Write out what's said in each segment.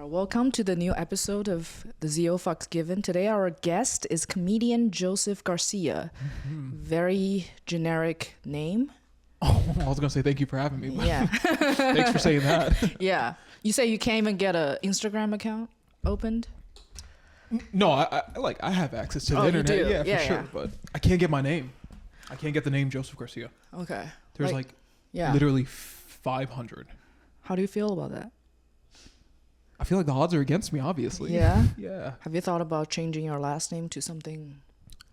Welcome to the new episode of the Zeo Fucks Given. Today our guest is comedian Joseph Garcia. Very generic name. Oh, I was going to say thank you for having me. Yeah. Thanks for saying that. Yeah. You say you can't even get an Instagram account opened? No, I have access to the internet. You do? Yeah, for sure. But I can't get my name. I can't get the name Joseph Garcia. Okay. There's literally 500. How do you feel about that? I feel like the odds are against me, obviously. Yeah? Yeah. Have you thought about changing your last name to something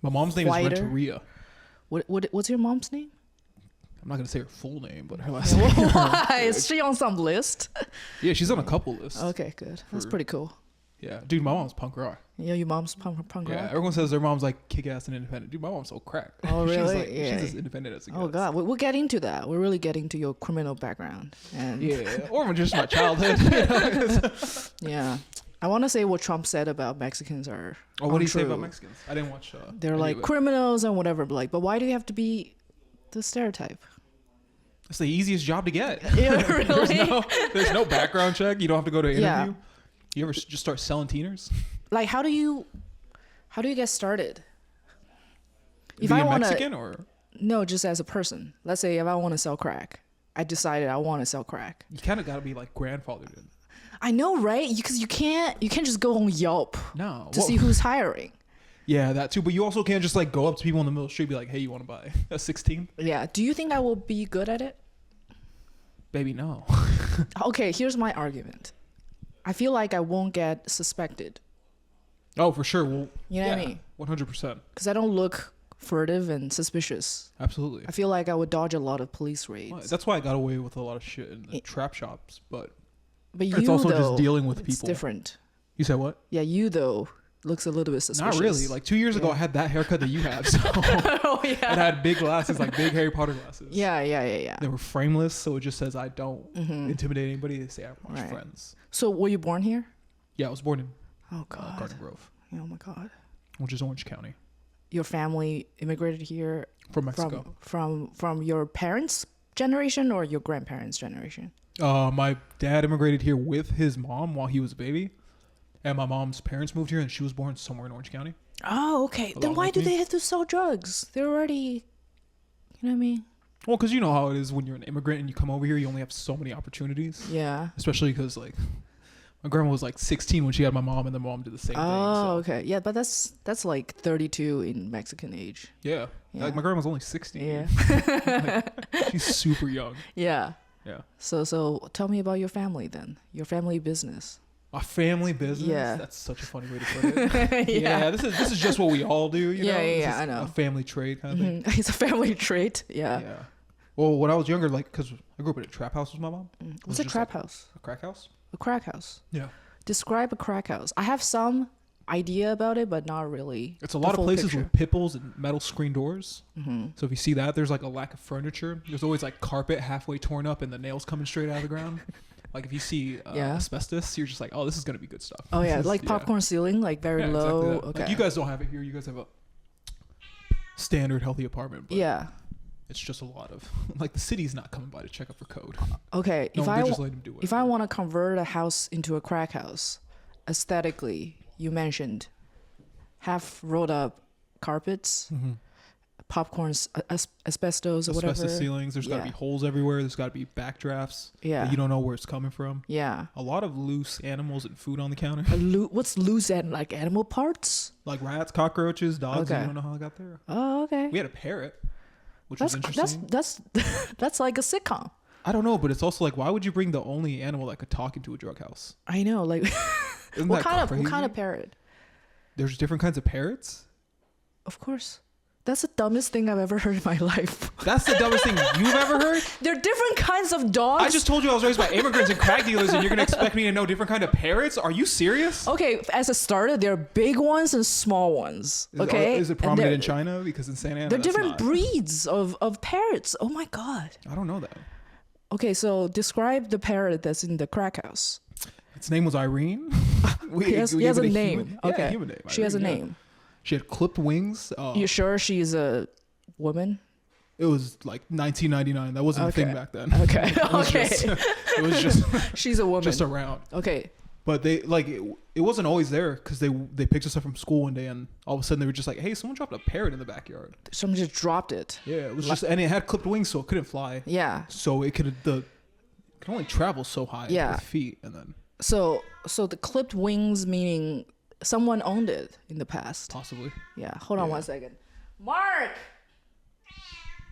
My mom's name whiter? is Renteria. What's your mom's name? I'm not going to say her full name, but her last name. Why? Is she on some list? Yeah, she's on a couple lists. Okay, good. That's pretty cool. Yeah. Dude, my mom's punk rock. Yeah, your mom's punk rock? Yeah, everyone says their mom's like kick-ass and independent. Dude, my mom's so crack. Oh, really? She's as independent as it gets. Oh, God. We'll get into that. We're really getting to your criminal background. And Yeah, or just my childhood. yeah. I want to say what Trump said about Mexicans are Oh, what do you say untrue. about Mexicans? I didn't watch. They're any like of it. criminals and whatever. But why do you have to be the stereotype? It's the easiest job to get. Yeah, really? there's no background check. You don't have to go to an Yeah. interview. You ever just start selling teeners? Like, how do you get started? If Being I want Mexican to, or no, just as a person. Let's say if I want to sell crack, I decided I want to sell crack. you kind of got to be like grandfathered in. I know, right? Because you can't just go on Yelp No. to see who's hiring. Yeah, that too. But you also can't just like go up to people in the middle of the street and be like, "Hey, you want to buy a 16?" Yeah. Do you think I will be good at it? Baby, no. Okay, here's my argument. I feel like I won't get suspected. Oh, for sure. Well, You know what I mean? 100%. Because I don't look furtive and suspicious. Absolutely. I feel like I would dodge a lot of police raids. Well, that's why I got away with a lot of shit in the trap shops. But But you, it's also though, just dealing with it's people. different. You said what? Yeah, you, though, looks a little bit suspicious. Not really. Like 2 years ago, I had that haircut that you have. So Oh, yeah. and I had big glasses, like big Harry Potter glasses. Yeah. They were frameless, so it just says I don't intimidate anybody. They say I'm my Right. friends. So, were you born here? Yeah, I was born in Oh, God. Garden Grove, Oh, my God. which is Orange County, Your family immigrated here from Mexico. from your parents' generation or your grandparents' generation? My dad immigrated here with his mom while he was a baby, and my mom's parents moved here, and she was born somewhere in Orange County. Oh, okay. Then Along why with do me. they have to sell drugs? They're already, you know what I mean? Well, because you know how it is when you're an immigrant and you come over here, you only have so many opportunities. Yeah. Especially because like my grandma was like 16 when she had my mom, and the mom did the same thing. Oh, So. okay. Yeah, but that's like 32 in Mexican age. Yeah. Yeah. Like my grandma's only 16. Yeah. She's super young. Yeah. Yeah. So tell me about your family then. Your family business. A family business. Yeah. That's such a funny way to put it. Yeah. This is just what we all do. You know? This is I know. A family trade kind of thing. Mhm. It's a family trait. Yeah. Yeah. Well, when I was younger, like, because I grew up in a trap house with my mom. What's a trap house? A crack house. A crack house. Yeah. Describe a crack house. I have some idea about it, but not really. It's a lot of places with pit bulls and metal screen doors. So if you see that, there's like a lack of furniture. There's always like carpet halfway torn up and the nails coming straight out of the ground. Like if you see asbestos, you're just like, oh, this is gonna be good stuff. Oh yeah, This is- like popcorn ceiling, like very Yeah, low. exactly that. Okay. Like, you guys don't have it here. You guys have a standard healthy apartment. But Yeah. it's just a lot of like the city's not coming by to check up for code. Okay. No, if they I just let them do it. if I want to convert a house into a crack house, aesthetically, you mentioned half rolled up carpets, popcorns, asbestos or whatever. Asbestos ceilings. There's got to be holes everywhere. There's got to be backdrafts. Yeah. That you don't know where it's coming from. Yeah. A lot of loose animals and food on the counter. What's loose and like animal parts? Like rats, cockroaches, dogs. Okay. I don't know how I got there. Oh, okay. We had a parrot, which was interesting. That's like a sitcom. I don't know, but it's also like, why would you bring the only animal that could talk into a drug house? I know. Like, Isn't what that kind crazy? of parrot? There's different kinds of parrots. Of course. That's the dumbest thing I've ever heard in my life. That's the dumbest thing you've ever heard. There are different kinds of dogs. I just told you I was raised by immigrants and crack dealers, and you're gonna expect me to know different kind of parrots? Are you serious? Okay, as a starter, there are big ones and small ones. Okay, Is it And prominent they're- in China? Because in Santa Ana, There are that's different not. breeds of parrots. Oh my god. I don't know that. Okay, so describe the parrot that's in the crack house. Its name was Irene. He has gave a it name. Human, Okay. Yeah, human name. She has a Irene, yeah. name. She had clipped wings. You sure she's a woman? It was like 1999. That wasn't a thing back then. Okay. It was Okay. just, it was just She's a woman. just around. Okay. But they like it wasn't always there because they picked us up from school one day and all of a sudden they were just like, hey, someone dropped a parrot in the backyard. Someone just dropped it. Yeah, it was just, and it had clipped wings, so it couldn't fly. Yeah. So it could only travel so high with feet, and then. So the clipped wings meaning someone owned it in the past. Possibly. Yeah. Hold on 1 second. Mark,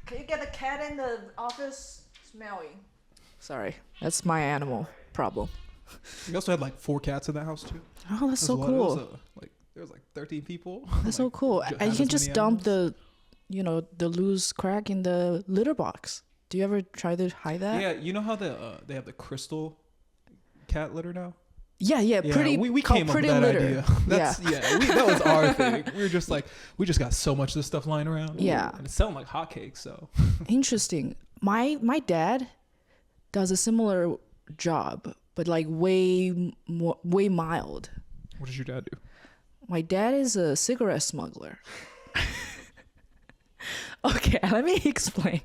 can you get the cat in the office? It's meowing. Sorry, that's my animal problem. We also had like 4 cats in that house too. Oh, that's so cool. There was like 13 people. That's so cool. And you can just dump the loose crack in the litter box. Do you ever try to hide that? Yeah, you know how they have the crystal cat litter now? Yeah, pretty. We came up with that litter. idea. That was our thing. We were just like, we just got so much of this stuff lying around. Yeah, and it's selling like hotcakes. So interesting. My dad does a similar job, but like way mild. What does your dad do? My dad is a cigarette smuggler. Okay, let me explain.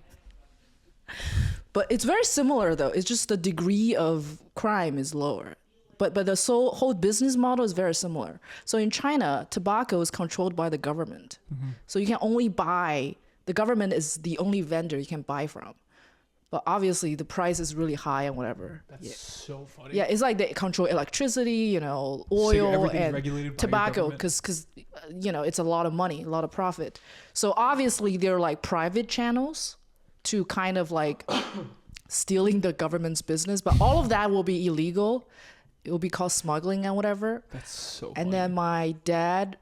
But it's very similar though. It's just the degree of crime is lower. But the whole business model is very similar. So in China, tobacco is controlled by the government. Mm-hmm. So you can only buy, the government is the only vendor you can buy from. But obviously the price is really high and whatever. That's so funny. Yeah, it's like they control electricity, oil and tobacco because it's a lot of money, a lot of profit. So obviously they're like private channels to kind of like stealing the government's business. But all of that will be illegal. It will be called smuggling and whatever. That's so funny. And then my dad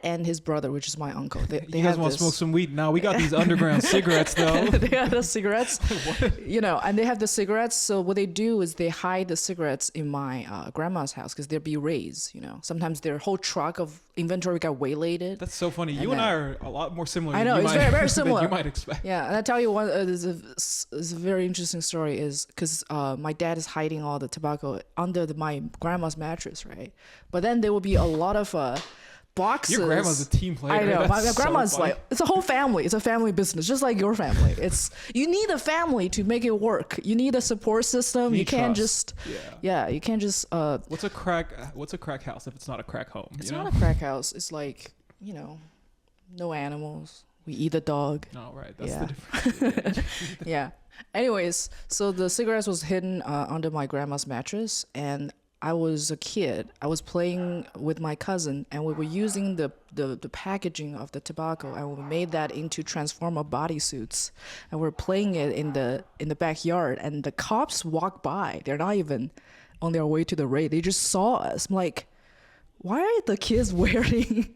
and his brother, which is my uncle. They you guys want to smoke some weed? No, we got these underground cigarettes though. They have the cigarettes. And they have the cigarettes. So what they do is they hide the cigarettes in my grandma's house because they'll be raised. Sometimes their whole truck of inventory got waylaid. That's so funny. You and I are a lot more similar. I know, it's very, very similar. Than you might expect. Yeah, and I tell you one, there's a very interesting story is because my dad is hiding all the tobacco under my grandma's mattress, right? But then there will be a lot of boxes. Your grandma's a team player. I know. My grandma's so like, it's a whole family. It's a family business, just like your family. You need a family to make it work. You need a support system. You can't just you can't just What's a crack house if it's not a crack home? It's not a crack house. It's like, no animals. We eat the dog. No, right. That's the difference. Yeah. Anyways, so the cigarettes was hidden under my grandma's mattress, and I was a kid. I was playing with my cousin, and we were using the packaging of the tobacco, and we made that into Transformer bodysuits, and we're playing it in the backyard. And the cops walk by. They're not even on their way to the raid. They just saw us. I'm like, why are the kids wearing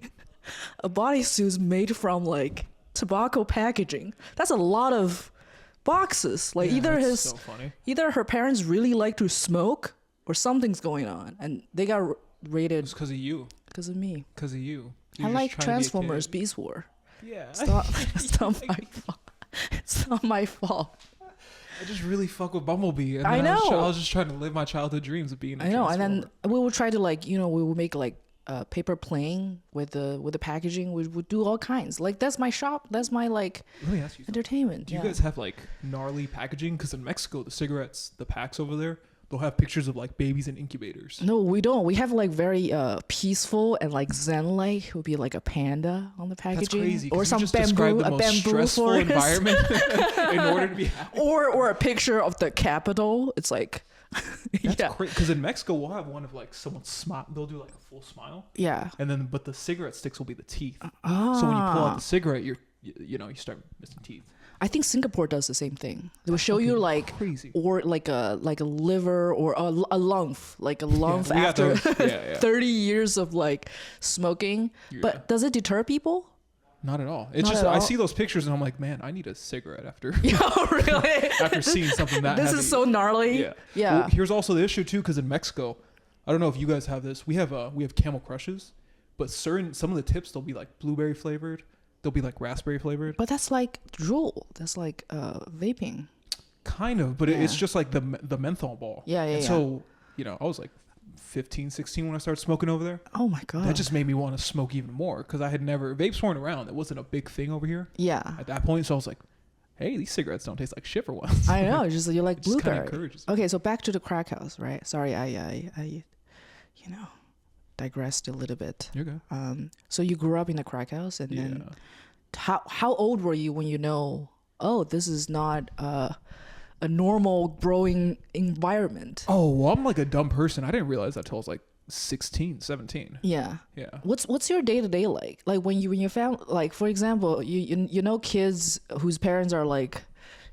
a bodysuit made from like tobacco packaging? That's a lot of boxes. Like either her parents really like to smoke or something's going on, and they got raided. It's because of you. Because of me. Because of you. I like Transformers Beast War. Yeah. It's not my fault. It's not my fault. I just really fuck with Bumblebee. And I know. I was just trying to live my childhood dreams of being a Transformer. And then we would try to we would make paper plane with the packaging. We would do all kinds. Like that's my shop. That's my Let me ask you entertainment. Do you guys have like gnarly packaging? Because in Mexico, the cigarettes, the packs over there, they'll have pictures of like babies in incubators. No, we don't. We have like very peaceful and like zen-like. It would be like a panda on the packaging. That's crazy. Or some just bamboo, the most stressful forest. environment in order to be happy. Or a picture of the Capitol. It's like that's crazy. Because in Mexico, we'll have one of like someone's smile. They'll do like a full smile. Yeah. And then, but the cigarette sticks will be the teeth. So when you pull out the cigarette, you start missing teeth. I think Singapore does the same thing. They will show you like crazy. Or like a liver or a lump, after 30 years of like smoking. Yeah. But does it deter people? Not at all. It's just I see those pictures and I'm like, man, I need a cigarette after. Oh, really? After seeing something that this heavy. Is so gnarly. Yeah. Well, here's also the issue too, because in Mexico, I don't know if you guys have this. We have Camel Crushes, but some of the tips they'll be like blueberry flavored. They'll be like raspberry flavored. But that's like drool. That's like vaping. Kind of, but it's just like the menthol ball. Yeah. So, I was like 15, 16 when I started smoking over there. Oh my God. That just made me want to smoke even more because I had never, vapes weren't around. It wasn't a big thing over here. Yeah. At that point. So I was like, hey, these cigarettes don't taste like shit for once. I know. Just you like It just kinda blueberry. encourages. Okay, so back to the crack house, right? Sorry, I digressed a little bit. You're good. So you grew up in a crack house, and then Yeah. how old were you when you know? Oh, this is not a normal growing environment. Oh, well, I'm like a dumb person. I didn't realize that till I was like 16, 17. Yeah. Yeah. What's your day to day like? Like when you found, like, for example, you know kids whose parents are like,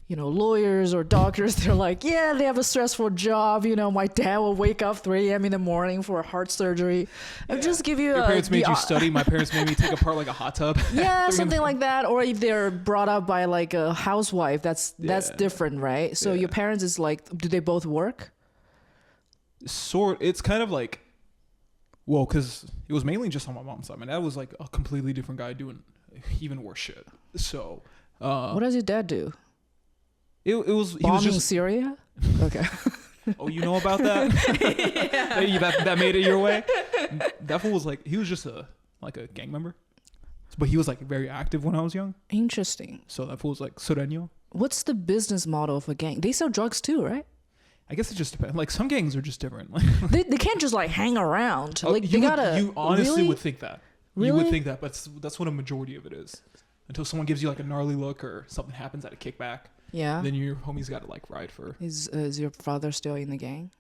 lawyers or doctors. They're like, yeah, they have a stressful job. My dad will wake up 3 a.m. in the morning for a heart surgery. And just give you Your parents made you study. My parents made me take apart like a hot tub. Yeah, something like that. Or if they're brought up by like a housewife, that's different, right? So your parents is like, do they both work? It's kind of like, well, because it was mainly just on my mom's side. My dad was like a completely different guy doing even worse shit. So, what does your dad do? He was just Syria. Okay. Oh, you know about that? that made it your way. That fool was like, he was just a gang member, but he was like very active when I was young. Interesting. So that fool was like Sureño. What's the business model of a gang? They sell drugs too, right? I guess it just depends. Like some gangs are just different. they can't just like hang around. Like you honestly really? would think that. Really? You would think that, but that's what a majority of it is. Until someone gives you like a gnarly look or something happens at a kickback. Yeah. Then your homie's got to like ride for. Is your father still in the gang?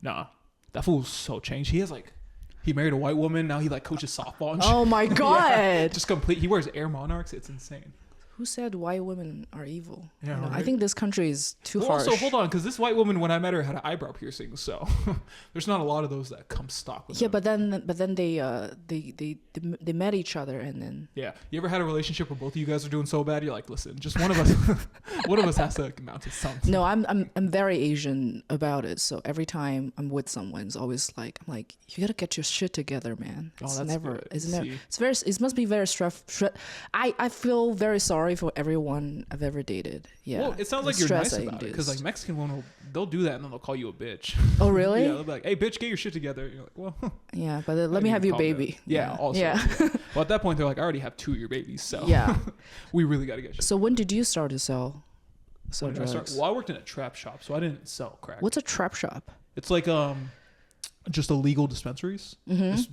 Nah, that fool's so changed. He married a white woman. Now he like coaches softball. And Oh my god! Yeah, just complete. He wears Air Monarchs. It's insane. Who said white women are evil? Yeah, right. I think this country is too harsh. Also, hold on, because this white woman, when I met her, had an eyebrow piercing. So there's not a lot of those that come stock with them. But then they met each other and then. Yeah, you ever had a relationship where both of you guys are doing so bad? You're like, listen, just one of us, one of us has to amount to something. No, I'm very Asian about it. So every time I'm with someone, it's always like you gotta get your shit together, man. It's that's never, good. it's never. It's very. It must be very stressful. I feel very sorry for everyone I've ever dated. Yeah. Well, it sounds like you're nice about it because like Mexican women, they'll do that and then they'll call you a bitch. Oh really? Yeah, they'll be like, hey, bitch, get your shit together. You're like, well. Yeah, but let me have your baby. Yeah. Also. Yeah. Well, at that point, they're like, I already have 2 of your babies, so yeah, we really got to get you. So when did you start to sell When did I drugs? start? Well, I worked in a trap shop, so I didn't sell crack. What's a trap shop? It's like just illegal dispensaries.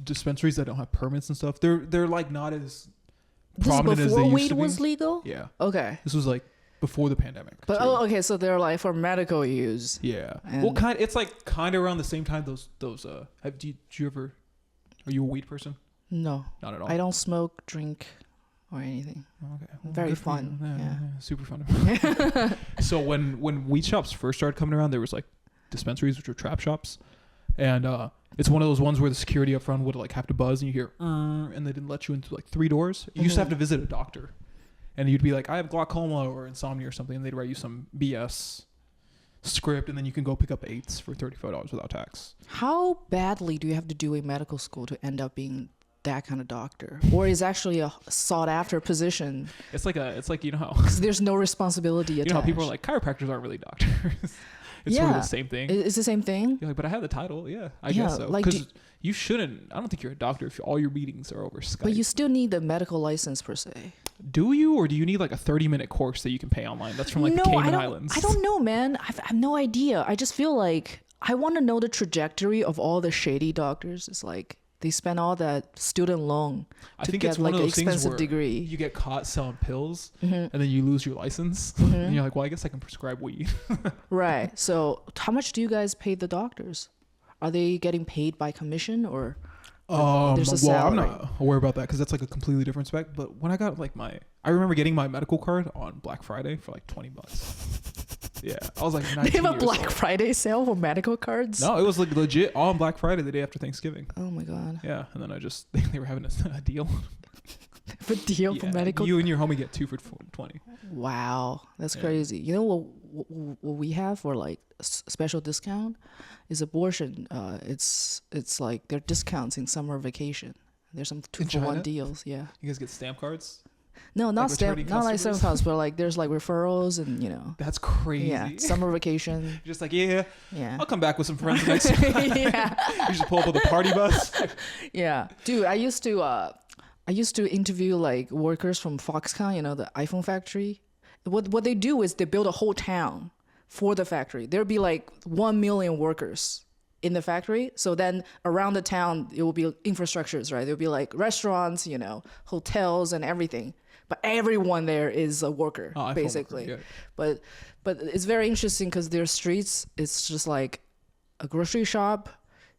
Dispensaries that don't have permits and stuff. They're like not as prominent as they before used weed to be. was legal? Yeah. Okay. This was like before the pandemic. But too. okay, so they're like for medical use. Yeah. And Well, it's like kind of around the same time. Those. Did you ever? Are you a weed person? No, Not at all. I don't smoke, drink, or anything. Okay. Well, Very good for you. fun. Yeah, Yeah. super fun. So when weed shops first started coming around, there was like dispensaries, which were trap shops, and it's one of those ones where the security up front would like have to buzz and you hear, and they didn't let you into like 3 doors. You used to have to visit a doctor, and you'd be like, I have glaucoma or insomnia or something, and they'd write you some BS script, and then you can go pick up 8s for $35 without tax. How badly do you have to do a medical school to end up being that kind of doctor, or is actually a sought after position? It's like you know how Because there's no responsibility attached. you know how people are like cariopractors aren't really doctors. It's sort of the same thing. It's the same thing. You're like, but I have the title. Yeah, I guess so. Like, Because you shouldn't. I don't think you're a doctor if all your meetings are over Skype. but you still need the medical license per se. Do you, or do you need like a 30-minute course that you can pay online? That's from like the Cayman Islands. I don't know, man. I have no idea. I just feel like I want to know the trajectory of all the shady doctors. It's like they spend all that student loan to get it's like one of an those things expensive where degree. you get caught selling pills and then you lose your license, and you're like, well, I guess I can prescribe weed. Right. So how much do you guys pay the doctors? Are they getting paid by commission or? There's a well, I'm salary. not aware about that because that's like a completely different spec. But when I got like I remember getting my medical card on Black Friday for like $20. Yeah, I was like 19 They have a years Black old. Friday sale for medical cards? No, it was like legit on Black Friday, the day after Thanksgiving. Oh my god. Yeah, and then they were having a deal. A deal for medical. You and your homie get 2 for 20. Wow, that's Yeah. crazy. You know what we have for like special discount is abortion. It's like there are discounts in summer vacation. There's some 2-for-1 China? deals. Yeah. You guys get stamp cards? No, not returning not like stamp customers? cards, but like there's like referrals and That's crazy. yeah, summer vacation. You're just like, yeah, Yeah. I'll come back with some friends next time. Yeah. You just pull up with a party bus. Yeah, dude, I used to interview like workers from Foxconn, the iPhone factory, what they do is they build a whole town for the factory. There'll be like 1 million workers in the factory. So then around the town, it will be infrastructures, right? There'll be like restaurants, you know, hotels and everything. But everyone there is a worker, basically. Worker, yeah. But it's very interesting because their streets, it's just like a grocery shop,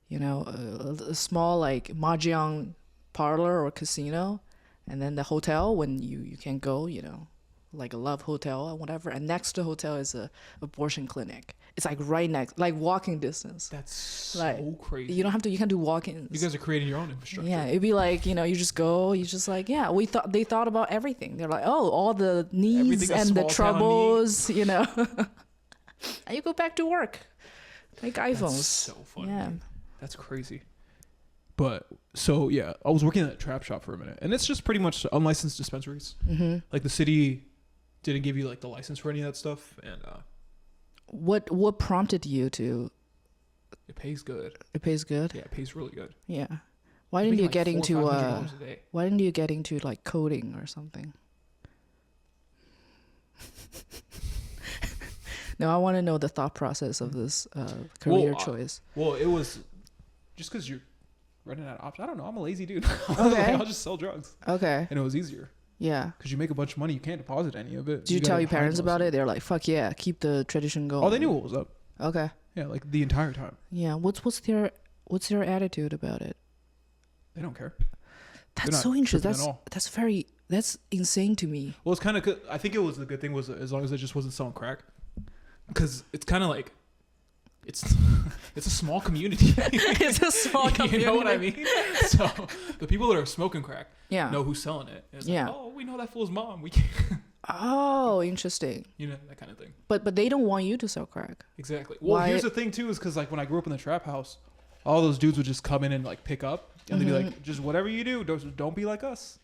you know, a small like mahjong parlor or casino, and then the hotel when you can go, you know, like a love hotel or whatever. And next to the hotel is a abortion clinic. It's like right next, like walking distance. That's so like, crazy. You can do walk-ins. You guys are creating your own infrastructure. Yeah, it'd be like, you know, you just go, you just like, yeah, they thought about everything. They're like, oh, all the needs and the troubles, you know. And you go back to work. Like iPhones. That's so funny. Yeah. That's crazy. But so yeah, I was working at a trap shop for a minute, and it's just pretty much unlicensed dispensaries. Mm-hmm. Like the city didn't give you like the license for any of that stuff, and what prompted you to? it pays good. It pays good. Yeah, it pays really good. Yeah. Why didn't you like get into $400 a day. Why didn't you get into like coding or something? No, I want to know the thought process of this career choice. Well, it was just because you're running out of options. I don't know. I'm a lazy dude. Okay. I'll just sell drugs. Okay. And it was easier. Yeah. Because you make a bunch of money, you can't deposit any of it. Did you tell your parents about it? They're like, "Fuck yeah, keep the tradition going." Oh, they knew what was up. Okay. Yeah, like the entire time. Yeah. What's their attitude about it? They don't care. That's so interesting. That's insane to me. Well, it's kind of. I think it was the good thing was as long as it just wasn't selling crack, because it's kind of like. It's a small community. It's a small community. You know what I mean? So the people that are smoking crack know who's selling it. It's like, oh, we know that fool's mom. We can't. Oh, interesting. You know, that kind of thing. But they don't want you to sell crack. Exactly. Well, here's the thing too, is because like when I grew up in the trap house, all those dudes would just come in and like pick up, and they'd be like, just whatever you do, don't be like us.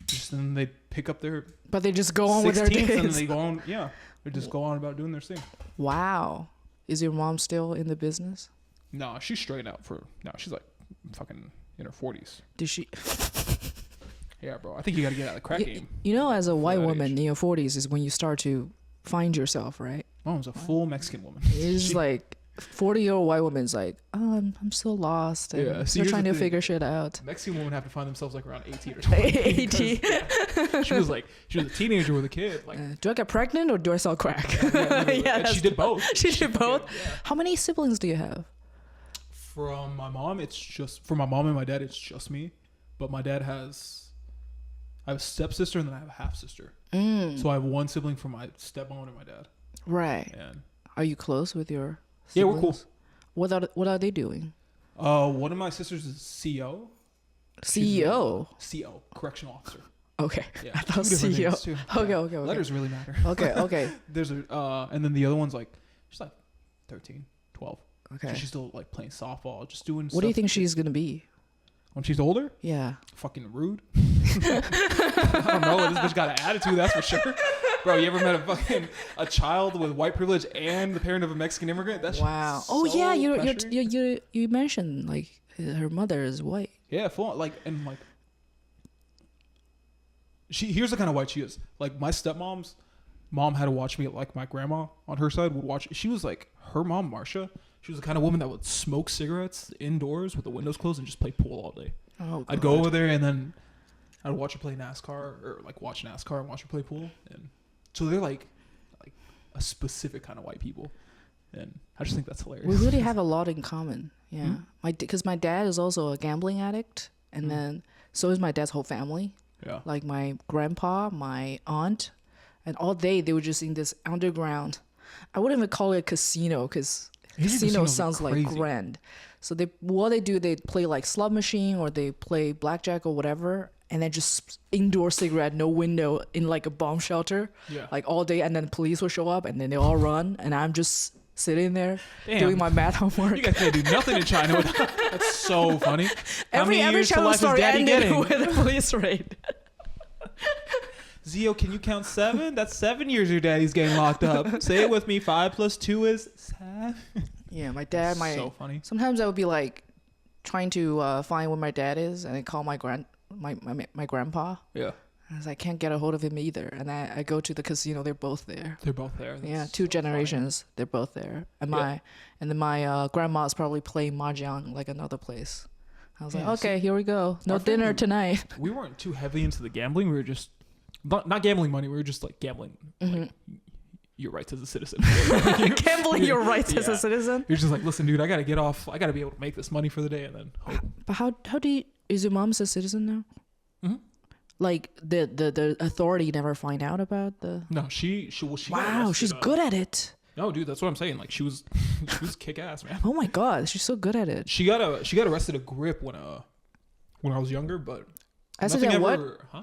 Just then they pick up their. But they just go on with their days. And they go on. Yeah, they just go on about doing their thing. Wow. Is your mom still in the business? No, she's straight out she's like fucking in her 40s. Did she? Yeah, bro. I think you got to get out of the crack game. You know, as a white woman in your 40s is when you start to find yourself, right? Mom's a full Mexican woman. It's like 40-year-old white woman's like, oh, I'm still lost. And they're trying to figure shit out. Mexican women have to find themselves like around 18 or 20. 18. She was a teenager with a kid. Like, do I get pregnant or do I sell crack? And she did both. She did both? Yeah. How many siblings do you have? From my mom, for my mom and my dad, it's just me. But my dad I have a stepsister and then I have a half sister. So I have one sibling from my stepmom and my dad. Right. And are you close with your siblings? Yeah, we're cool. What are they doing? One of my sisters is CEO. CEO? CO, correctional officer. Okay. Yeah, I thought CEO. Okay. Letters really matter. Okay. There's and then the other one's like, she's like 13, 12. Okay. So she's still like playing softball, just doing What do you think she's going to be? When she's older? Yeah. Fucking rude. I don't know. This bitch got an attitude, that's for sure. Bro, you ever met a child with white privilege and the parent of a Mexican immigrant? That's wow. Oh so yeah, you mentioned like her mother is white. Yeah, full here's the kind of white she is. Like my stepmom's mom had to watch me like my grandma on her side would watch. She was like her mom, Marcia. She was the kind of woman that would smoke cigarettes indoors with the windows closed and just play pool all day. Oh, I'd go over there and then I'd watch her play NASCAR or like watch NASCAR and watch her play pool. And so they're like a specific kind of white people. And I just think that's hilarious. We really have a lot in common. Yeah. Because my dad is also a gambling addict. And then so is my dad's whole family. Yeah. Like my grandpa, my aunt. And all day they were just in this underground. I wouldn't even call it a casino because casino sounds like grand. So they play like slot machine or they play blackjack or whatever, and then just indoor cigarette, no window, in like a bomb shelter, like all day, and then police will show up and then they all run, and I'm just sitting there doing my math homework. You guys can't do nothing in China. That's so funny. Every channel story ended with a police raid. Zeo, can you count 7? That's 7 years your daddy's getting locked up. Say it with me. 5 + 2 is 7. Yeah, my dad. So funny. Sometimes I would be like trying to find where my dad is, and I call my grandpa. Yeah. I can't get a hold of him either. And I go to the casino. They're both there. They're both there. That's 2 generations. Funny. They're both there. And my grandma's probably playing mahjong like another place. I was like, okay, here we go. No dinner tonight. We weren't too heavily into the gambling. We were just not gambling money. We were just like gambling. Like, your rights as a citizen. Gambling your rights as a citizen. You're just like, listen, dude, I gotta get off. I gotta be able to make this money for the day, and then hope. But how do you, is your mom's a citizen now? Like the authority never find out about the. No, she wow, she's good at it. No, dude, that's what I'm saying. Like she was kick ass, man. Oh my god, she's so good at it. She got arrested a grip when I was younger, but nothing ever. What? Huh?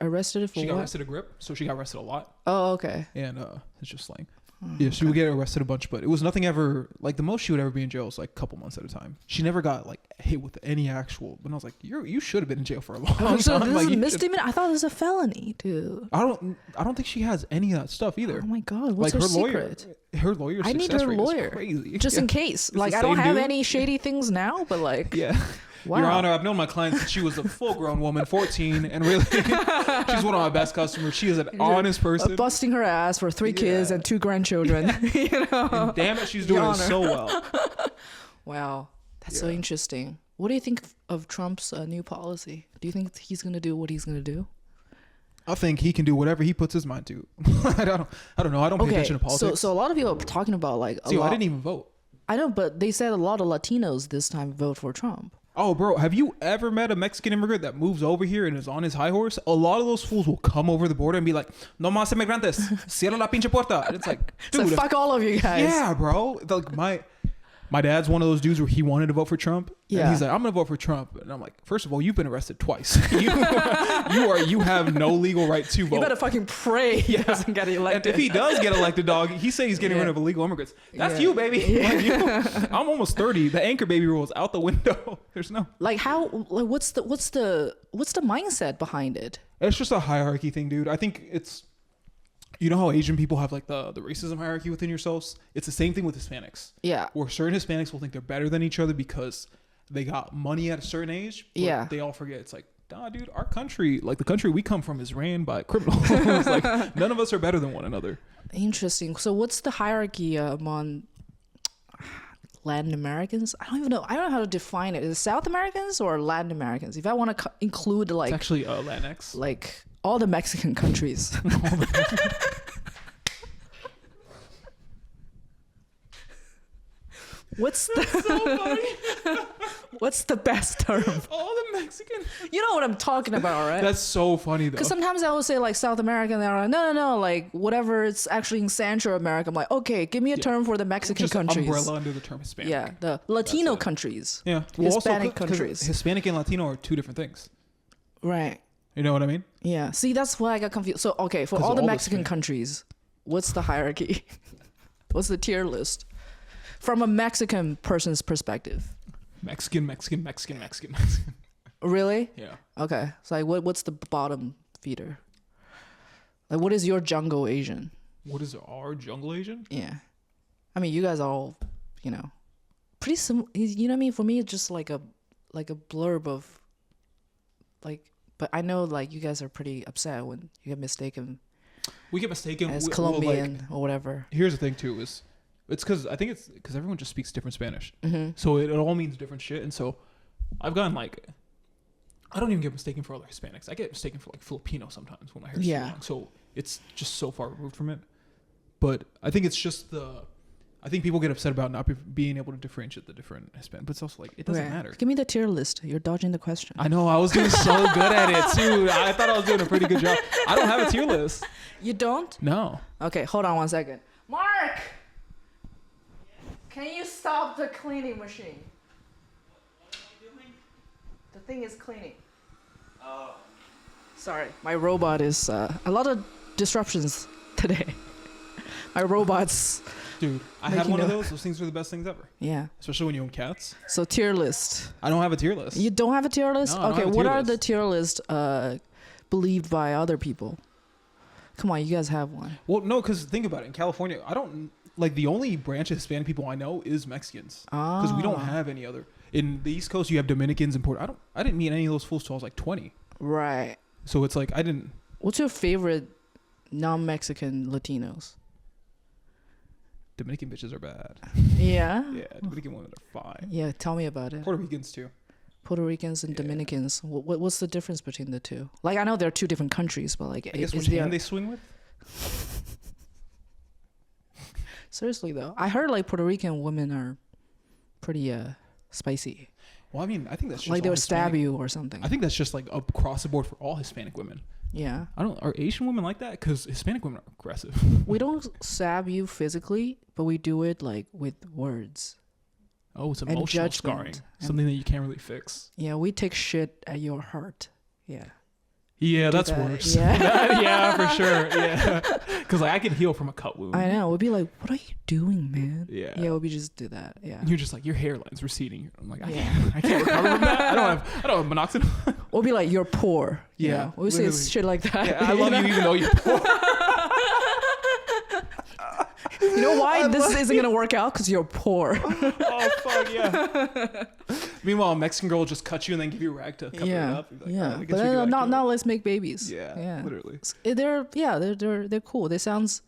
Arrested for what? She got arrested a grip, so she got arrested a lot. Oh, okay. And it's just like, she would get arrested a bunch, but it was nothing ever, like the most she would ever be in jail was like a couple months at a time. She never got like hit with any actual, but I was like, you should have been in jail for a long time. So this like, is a misdemeanor? I thought it was a felony, dude. I don't think she has any of that stuff either. Oh my god, what's like her secret? Her lawyer. I need her lawyer. Crazy. Just in case. Like I don't have any shady things now, but like Wow. Your Honor, I've known my client since she was a full-grown woman, 14, and really, she's one of my best customers. She is an honest person. Busting her ass for 3 kids and 2 grandchildren. You know? And damn it, she's doing it so well. Wow, that's so interesting. What do you think of Trump's new policy? Do you think he's going to do what he's going to do? I think he can do whatever he puts his mind to. I don't know. I don't pay attention to politics. So a lot of people are talking about like. I didn't even vote. I know, but they said a lot of Latinos this time vote for Trump. Oh, bro, have you ever met a Mexican immigrant that moves over here and is on his high horse? A lot of those fools will come over the border and be like, no más inmigrantes, cierra la pinche puerta. And it's like, dude. It's like, fuck all of you guys. Yeah, bro. Like my dad's one of those dudes where he wanted to vote for Trump. Yeah. And he's like, I'm going to vote for Trump. And I'm like, first of all, you've been arrested twice. You have no legal right to vote. You better fucking pray he doesn't get elected. And if he does get elected, dog, he say he's getting rid of illegal immigrants. That's you, baby. Yeah. Like I'm almost 30. The anchor baby rule is out the window. There's no. Like how, like what's the mindset behind it? It's just a hierarchy thing, dude. I think it's, you know how Asian people have like the racism hierarchy within yourselves? It's the same thing with Hispanics. Yeah. Where certain Hispanics will think they're better than each other because they got money at a certain age. But they all forget. It's like, nah, dude, our country, like the country we come from is ran by criminals. It's like none of us are better than one another. Interesting. So what's the hierarchy among Latin Americans? I don't even know. I don't know how to define it. Is it South Americans or Latin Americans? If I want to include like. It's actually Latinx. Like. All the Mexican countries. What's the best term? All the Mexican. You know what I'm talking about, right? That's so funny though. Because sometimes I will say like South America, and they're like, no, like whatever. It's actually in Central America. I'm like, okay, give me a term for the Mexican countries. Umbrella under the term Hispanic. Yeah, the Latino countries. Yeah, Hispanic countries. Hispanic and Latino are 2 different things. Right. You know what I mean? Yeah. See, that's why I got confused. So, okay, for all the Mexican countries, what's the hierarchy? What's the tier list? From a Mexican person's perspective. Mexican. Really? Yeah. Okay. So, like, what's the bottom feeder? Like, what is your jungle Asian? What is our jungle Asian? Yeah. I mean, you guys are all, you know, pretty similar. You know what I mean? For me, it's just like a blurb of, like, but I know like you guys are pretty upset when you get mistaken. We get mistaken as Colombian or whatever. Here's the thing too: it's because I think it's because everyone just speaks different Spanish, so it all means different shit. And so I've gotten like, I don't even get mistaken for other Hispanics. I get mistaken for like Filipino sometimes when I hear slang. So it's just so far removed from it. But I think it's just I think people get upset about not being able to differentiate the different Hispanic, but it's also like, it doesn't matter. Give me the tier list. You're dodging the question. I know. I was doing so good at it, too. I thought I was doing a pretty good job. I don't have a tier list. You don't? No. Okay, hold on 1 second. Mark! Can you stop the cleaning machine? What am I doing? The thing is cleaning. Oh. Sorry, my robot is... a lot of disruptions today. My robot's... Dude, I had one of those. Those things are the best things ever. Yeah. Especially when you own cats. So tier list. I don't have a tier list. You don't have a tier list? No, okay, what are the tier list believed by other people? Come on, you guys have one. Well, no, because think about it. In California, I don't... Like, the only branch of Hispanic people I know is Mexicans. Because we don't have any other... In the East Coast, you have Dominicans and Puerto... I didn't meet any of those fools till I was like 20. Right. So it's like I didn't. What's your favorite non-Mexican Latinos? Dominican bitches are bad. Yeah. Yeah, Dominican women are fine. Yeah, tell me about it. Puerto Ricans too. Puerto Ricans and Dominicans. What's the difference between the two? Like, I know they're two different countries, but like, I guess which there... hand they swing with. Seriously though, I heard like Puerto Rican women are pretty spicy. Well, I mean, I think that's just like they all would stab Hispanic. you or something. I think that's just like across the board for all Hispanic women. Yeah. Are Asian women like that? Because Hispanic women are aggressive. We don't stab you physically, but we do it like with words. Oh, it's And emotional judgment. scarring. And- Something that you can't really fix. Yeah, we take shit at your heart. Yeah. Yeah, do that's that. worse. Yeah. Yeah, for sure. Yeah, because like I can heal from a cut wound. I know. We'd be like, "What are you doing, man?" Yeah. Yeah, we just do that. Yeah. And you're just like your hairline's receding. I'm like, Yeah. I can't recover from that. I don't have minoxidil. We'll be like, "You're poor." You Yeah, know? We say literally. shit like that. Yeah, I love you even though you're poor. You know why this isn't gonna work out? Because you're poor. Oh fuck yeah. Meanwhile, a Mexican girl will just cut you and then give you a rag to cover it Yeah. up. You're like, Yeah. "Oh, I guess But we do then, that too." now let's make babies. Yeah, Yeah. literally. They're cool. They sounds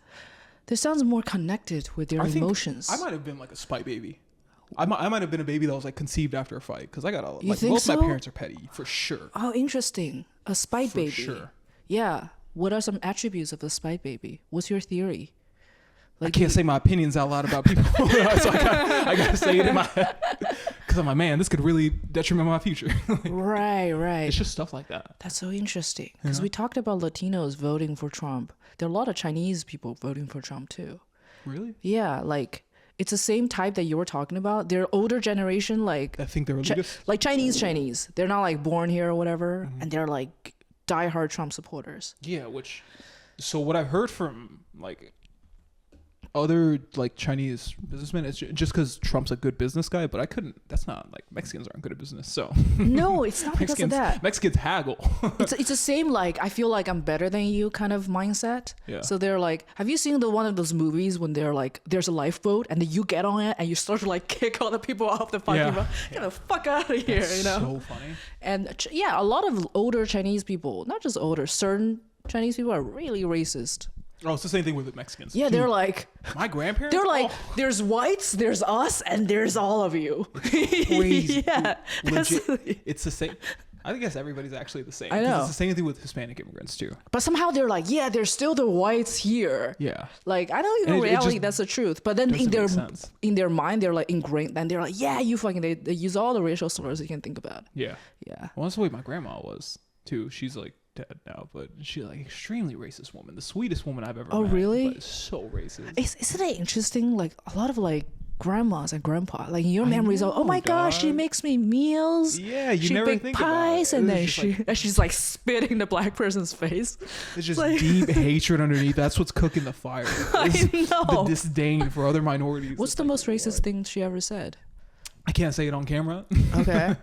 more connected with their I think emotions. I might have been like a spite baby. I might have been a baby that was like conceived after a fight because I got a You like think both so? my parents are petty for sure. Oh, interesting. A spite For baby. sure. Yeah. What are some attributes of a spite baby? What's your theory? I can't say my opinions out loud about people, so I gotta say it in my head because I'm like, man, this could really detriment my future. Right. It's just stuff like that. That's so interesting. Because Yeah. we talked about Latinos voting for Trump. There are a lot of Chinese people voting for Trump too. Really? Yeah, like it's the same type that you were talking about. They're older generation, like I think they're religious. like Chinese. They're not like born here or whatever, Mm-hmm. and they're like diehard Trump supporters. Yeah, so what I've heard from like other like Chinese businessmen is just because Trump's a good business guy, but that's not like Mexicans aren't good at business. So No, it's not because of that. Mexicans haggle. It's the same like I feel like I'm better than you kind of mindset. Yeah. So they're like, have you seen one of those movies when they're like, there's a lifeboat and then you get on it and you start to like kick all the people off the fucking Yeah. boat? Get the fuck out of here, you know? So funny. And yeah, a lot of older Chinese people, not just older, certain Chinese people are really racist. Oh, it's the same thing with the Mexicans. Yeah, they're like, My grandparents. they're like, Oh, there's whites, there's us, and there's all of you. crazy. Yeah, Legit. that's- It's the same. I guess everybody's actually the same. I 'Cause know. It's the same thing with Hispanic immigrants too. But somehow they're like, yeah, there's still the whites here. Yeah. Like I know in And it reality just that's the truth, but then doesn't make sense. in their mind they're like ingrained, and they're like, yeah, you fucking they use all the racial slurs you can think about. Yeah. Yeah. Well, that's the way my grandma was too. She's like dead now, but she's like extremely racist woman, the sweetest woman I've ever met. Oh, really? But so racist. Isn't it interesting? Like a lot of like grandmas and grandpa, like in your memories, know, oh my gosh, she dog. makes me meals. Yeah, you she never bake think pies, about it. and It's then just like- she's like spitting the black person's face. It's just like- deep hatred underneath. That's what's cooking the fire. I It's know. The disdain for other minorities. What's It's the like, most racist what? thing she ever said? I can't say it on camera. Okay.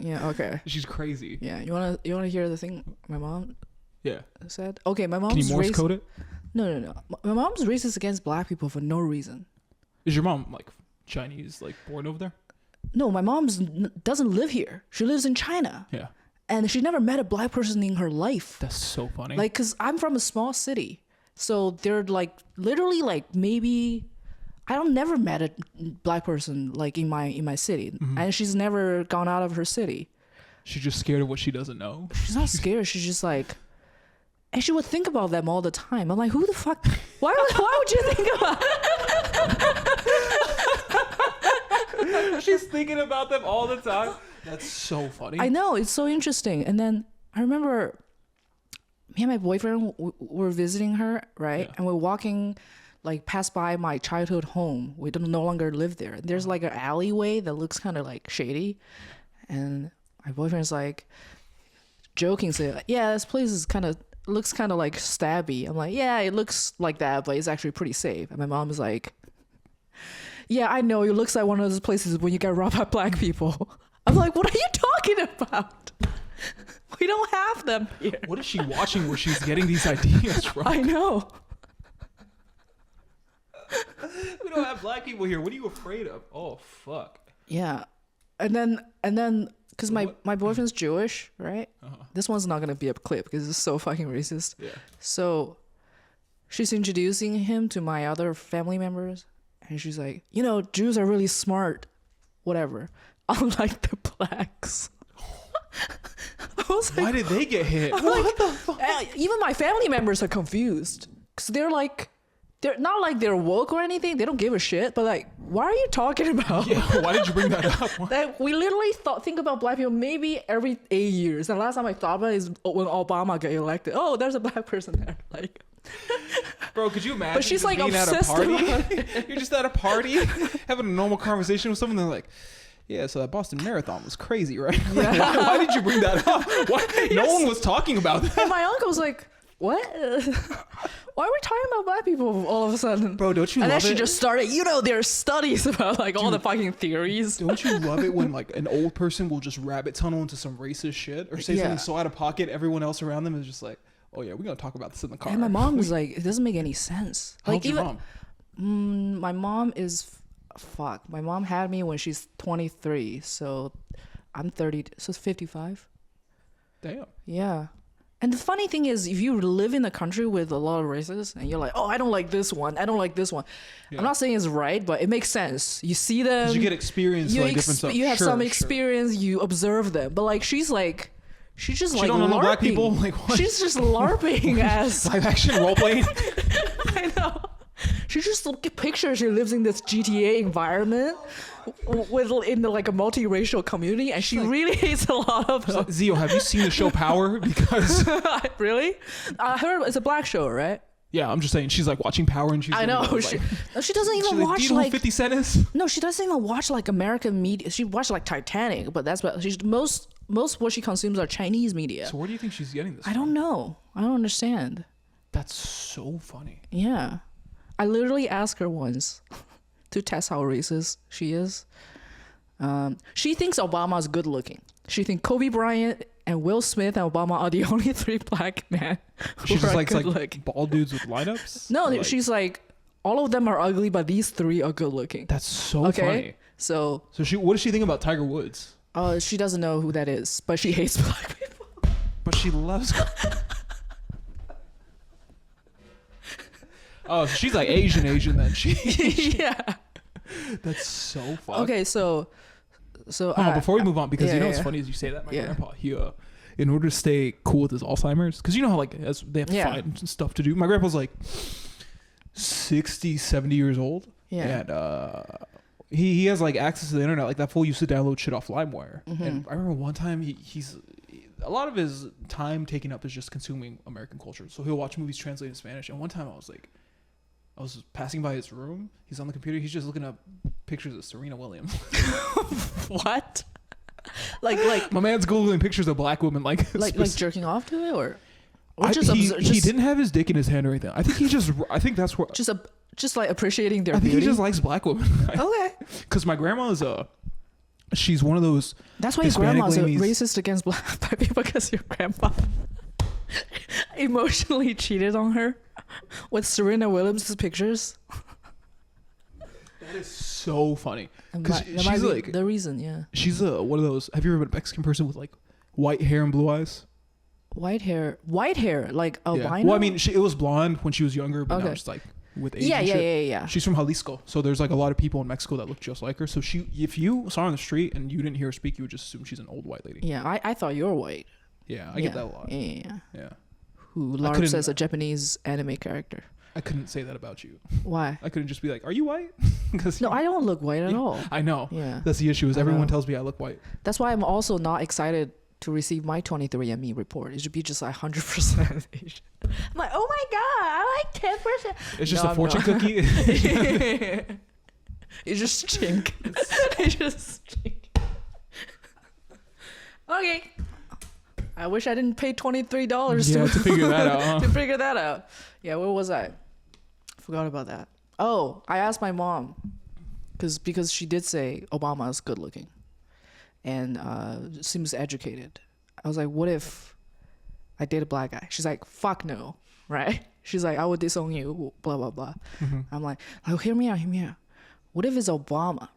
Yeah. Okay. She's crazy. Yeah. You wanna hear the thing my mom Yeah. said? Okay, my mom's Can you Morse racist. code it? No. My mom's racist against black people for no reason. Is your mom like Chinese, like born over there? No, my mom's doesn't live here. She lives in China, Yeah. and she never met a black person in her life. That's so funny. Like, cause I'm from a small city, so they're like literally like maybe I don't never met a black person like in my city, Mm-hmm. and she's never gone out of her city. she's just scared of what she doesn't know. She's not scared. She's just like, and she would think about them all the time. I'm like, who the fuck? Why would you think about? She's thinking about them all the time. That's so funny. I know, it's so interesting. And then I remember me and my boyfriend were visiting her, right? Yeah. And we're walking, like, past by my childhood home. We don't no longer live there. There's like an alleyway that looks kind of like shady. And my boyfriend's like joking, saying, yeah, this place is looks kind of like stabby. I'm like, yeah, it looks like that, but it's actually pretty safe. And my mom is like, yeah, I know. It looks like one of those places when you get robbed by black people. I'm like, what are you talking about? We don't have them here. What is she watching where she's getting these ideas from? I know. We don't have black people here. What are you afraid of? Oh, fuck. Yeah. And then because my boyfriend's Jewish, right? This one's not gonna be a clip because it's so fucking racist. Yeah. So she's introducing him to my other family members, and she's like, you know, Jews are really smart, whatever. Unlike the blacks. I was like, why did they get hit? what the fuck? Even my family members are confused because they're not like they're woke or anything. They don't give a shit. But like, why are you talking about? Yeah, why did you bring that up? That we literally think about black people maybe every 8 years. And last time I thought about it is when Obama got elected. Oh, there's a black person there. Like, bro, could you imagine? But she's like being obsessed at a party. about it. You're just at a party having a normal conversation with someone. They're like, yeah, so that Boston Marathon was crazy, right? Yeah. Like, why did you bring that up? Yes. No one was talking about that. And my uncle was like, what? Why are we talking about black people all of a sudden? Bro, don't you and love then she it? just started, you know, there are studies about like all the fucking theories. Don't you love it when like an old person will just rabbit tunnel into some racist shit or say something so out of pocket, everyone else around them is just like, oh yeah, we're going to talk about this in the car. And my mom was like, it doesn't make any sense. How Like old's your even mom? My mom is my mom had me when she's 23, so I'm 30, so it's 55. Damn. Yeah. And the funny thing is, if you live in a country with a lot of races and you're like, oh, I don't like this one, I don't like this one. Yeah. I'm not saying it's right, but it makes sense. You see them. Because you get experience like different stuff. You have some experience, you observe them. But like, she's just she like don't LARPing. know black people? Like, what? She's just LARPing as live action role playing. I know. She just look at pictures. She lives in this GTA environment in like a multiracial community, and she really hates a lot of them. Zeo, have you seen the show Power? Because really, I heard it's a black show, right? Yeah, I'm just saying she's like watching Power, and she's I know like, she doesn't even watch do you know who 50 Cent is? No, she doesn't even watch like American media. She watched like Titanic, but that's what she's most what she consumes are Chinese media. So where do you think she's getting this? I don't know. I don't understand. That's so funny. Yeah. I literally asked her once to test how racist she is. She thinks Obama's good looking. She thinks Kobe Bryant and Will Smith and Obama are the only 3 black men who She's are just good like looking. bald dudes with lineups? No, like, she's like, all of them are ugly, but these 3 are good looking. That's so funny. So what does she think about Tiger Woods? She doesn't know who that is, but she hates black people. But she loves... Oh, so she's like Asian then. Yeah. That's so funny. Okay, so before we move on, because you know what's funny is you say that my grandpa, he in order to stay cool with his Alzheimer's, because you know how like as they have to find stuff to do. My grandpa's like 60, 70 years old. Yeah. And he has like access to the internet. Like that fool used to download shit off LimeWire. Mm-hmm. And I remember one time he's a lot of his time taken up is just consuming American culture. So he'll watch movies translated in Spanish. And one time I was passing by his room. He's on the computer. He's just looking up pictures of Serena Williams. What? Like my man's googling pictures of black women, like jerking off to it, or he didn't have his dick in his hand or anything. I think that's where just like appreciating their I think beauty. he just likes black women. Okay. Because my grandma is she's one of those. That's why your grandma's racist against black people, because your grandpa emotionally cheated on her with Serena Williams' pictures. That is so funny. Because she's like the reason, yeah. She's one of those. Have you ever been a Mexican person with like white hair and blue eyes? White hair, like albino. Well, I mean, it was blonde when she was younger, but now it's like with Asian shit. Yeah. She's from Jalisco, so there's like a lot of people in Mexico that look just like her. So if you saw her on the street and you didn't hear her speak, you would just assume she's an old white lady. Yeah, I thought you were white. Yeah, I get that a lot. Yeah. Who LARPs as a Japanese anime character. I couldn't say that about you. Why? I couldn't just be like, "Are you white?" No, I don't look white at all. I know. Yeah. That's the issue. Is everyone tells me I look white. That's why I'm also not excited to receive my 23andMe report. It should be just 100% Asian. I'm like, oh my god, I like 10%. It's just a fortune cookie. It's just chink. It's just chink. Okay. I wish I didn't pay $23 to figure that out. Huh? To figure that out. Yeah, where was I? Forgot about that. Oh, I asked my mom because she did say Obama is good looking and seems educated. I was like, what if I date a black guy? She's like, fuck no, right? She's like, I would disown you, blah, blah, blah. Mm-hmm. I'm like, oh, hear me out. What if it's Obama?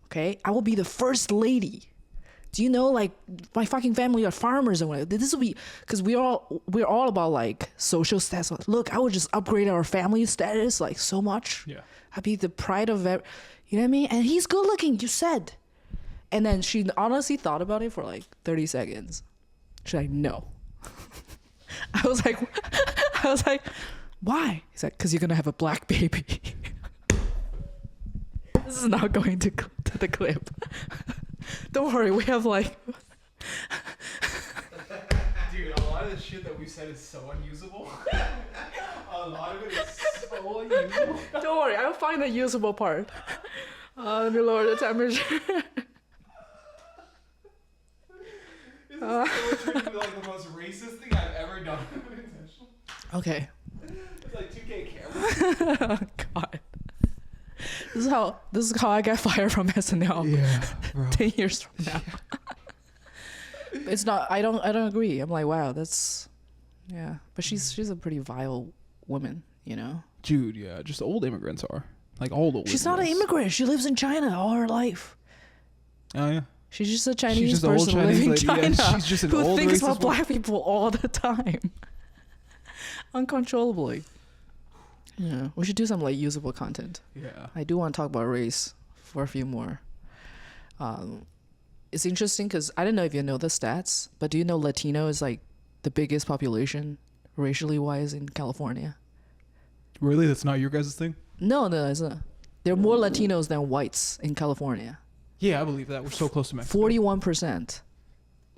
Okay? I will be the first lady do you know, like, my fucking family are farmers and whatever. This will be, because we're all about like social status. Like, look, I would just upgrade our family status like so much. Yeah. I'd be the pride of you know what I mean? And he's good looking, you said. And then she honestly thought about it for like 30 seconds. She's like, no. I was like, why? He's like, because you're gonna have a black baby. This is not going to the clip. Don't worry, we have like. Dude, a lot of the shit that we said is so unusable. A lot of it is so unusable. Don't worry, I'll find the usable part. Let me lower the temperature. This is so turning into like the most racist thing I've ever done. Okay. It's like 2K camera. God. This is how I got fired from SNL. Yeah, bro. 10 years from now. It's not. I don't agree. I'm like, wow, that's. Yeah, but she's a pretty vile woman, you know. Dude, yeah, just old immigrants are like all the. She's not an immigrant. She lives in China all her life. Oh yeah. She's just a Chinese just an old person Chinese living in lady. China Yeah, she's just an who old thinks racist about black people all the time, uncontrollably. Yeah, we should do some like usable content. Yeah. I do want to talk about race for a few more. It's interesting because I don't know if you know the stats, but do you know Latino is like the biggest population racially wise in California? Really, that's not your guys' thing? No, it's not. There are more Latinos than whites in California. Yeah, I believe that. We're so close to Mexico. 41%.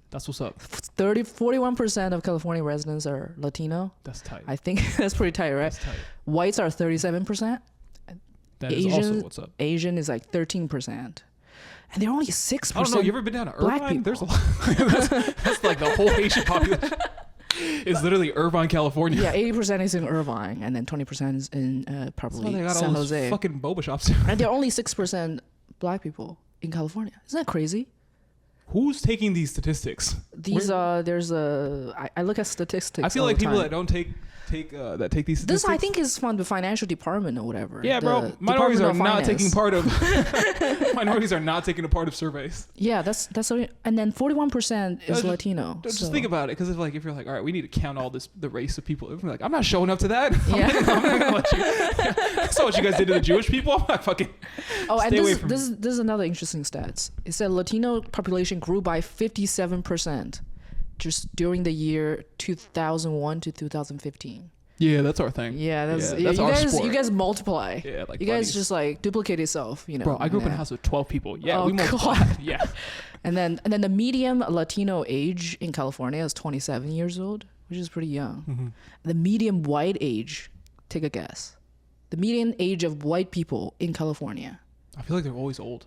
That's what's up. 41% of California residents are Latino. That's tight. I think that's pretty tight, right? That's tight. Whites are 37%. That is also what's up. Asian is like 13%. And they're only 6%. I don't know. You ever been down to black Irvine? people. There's a lot. that's like the whole Asian population. It's literally Irvine, California. Yeah, 80% is in Irvine, and then 20% is in probably they got San all those Jose. fucking boba shops. And there are only 6% black people in California. Isn't that crazy? Who's taking these statistics? These there's I look at statistics. I feel all like the people time. that don't take these statistics. This I think is from the financial department or whatever. Yeah, the bro. Minorities are Department not of taking Finance. part of. Minorities are not taking a part of surveys. Yeah, that's and then 41% is Latino. Just think about it, because if you're like, all right, we need to count all the race of people. If you're like, I'm not showing up to that. Yeah. I'm not gonna let you. I saw what you guys did to the Jewish people. I'm not fucking. Oh, and stay away from this is another interesting stats. It said Latino population grew by 57% just during the year 2001 to 2015. Yeah, that's our thing. Yeah, that's our sport. you guys multiply. Yeah, like you guys buddies. just like duplicate yourself, you know. Bro, I grew up in a Yeah. house with 12 people. Yeah, Oh, we multiply. God. Yeah. And then the median Latino age in California is 27 years old, which is pretty young. Mm-hmm. The median white age, take a guess. The median age of white people in California, I feel like they're always old.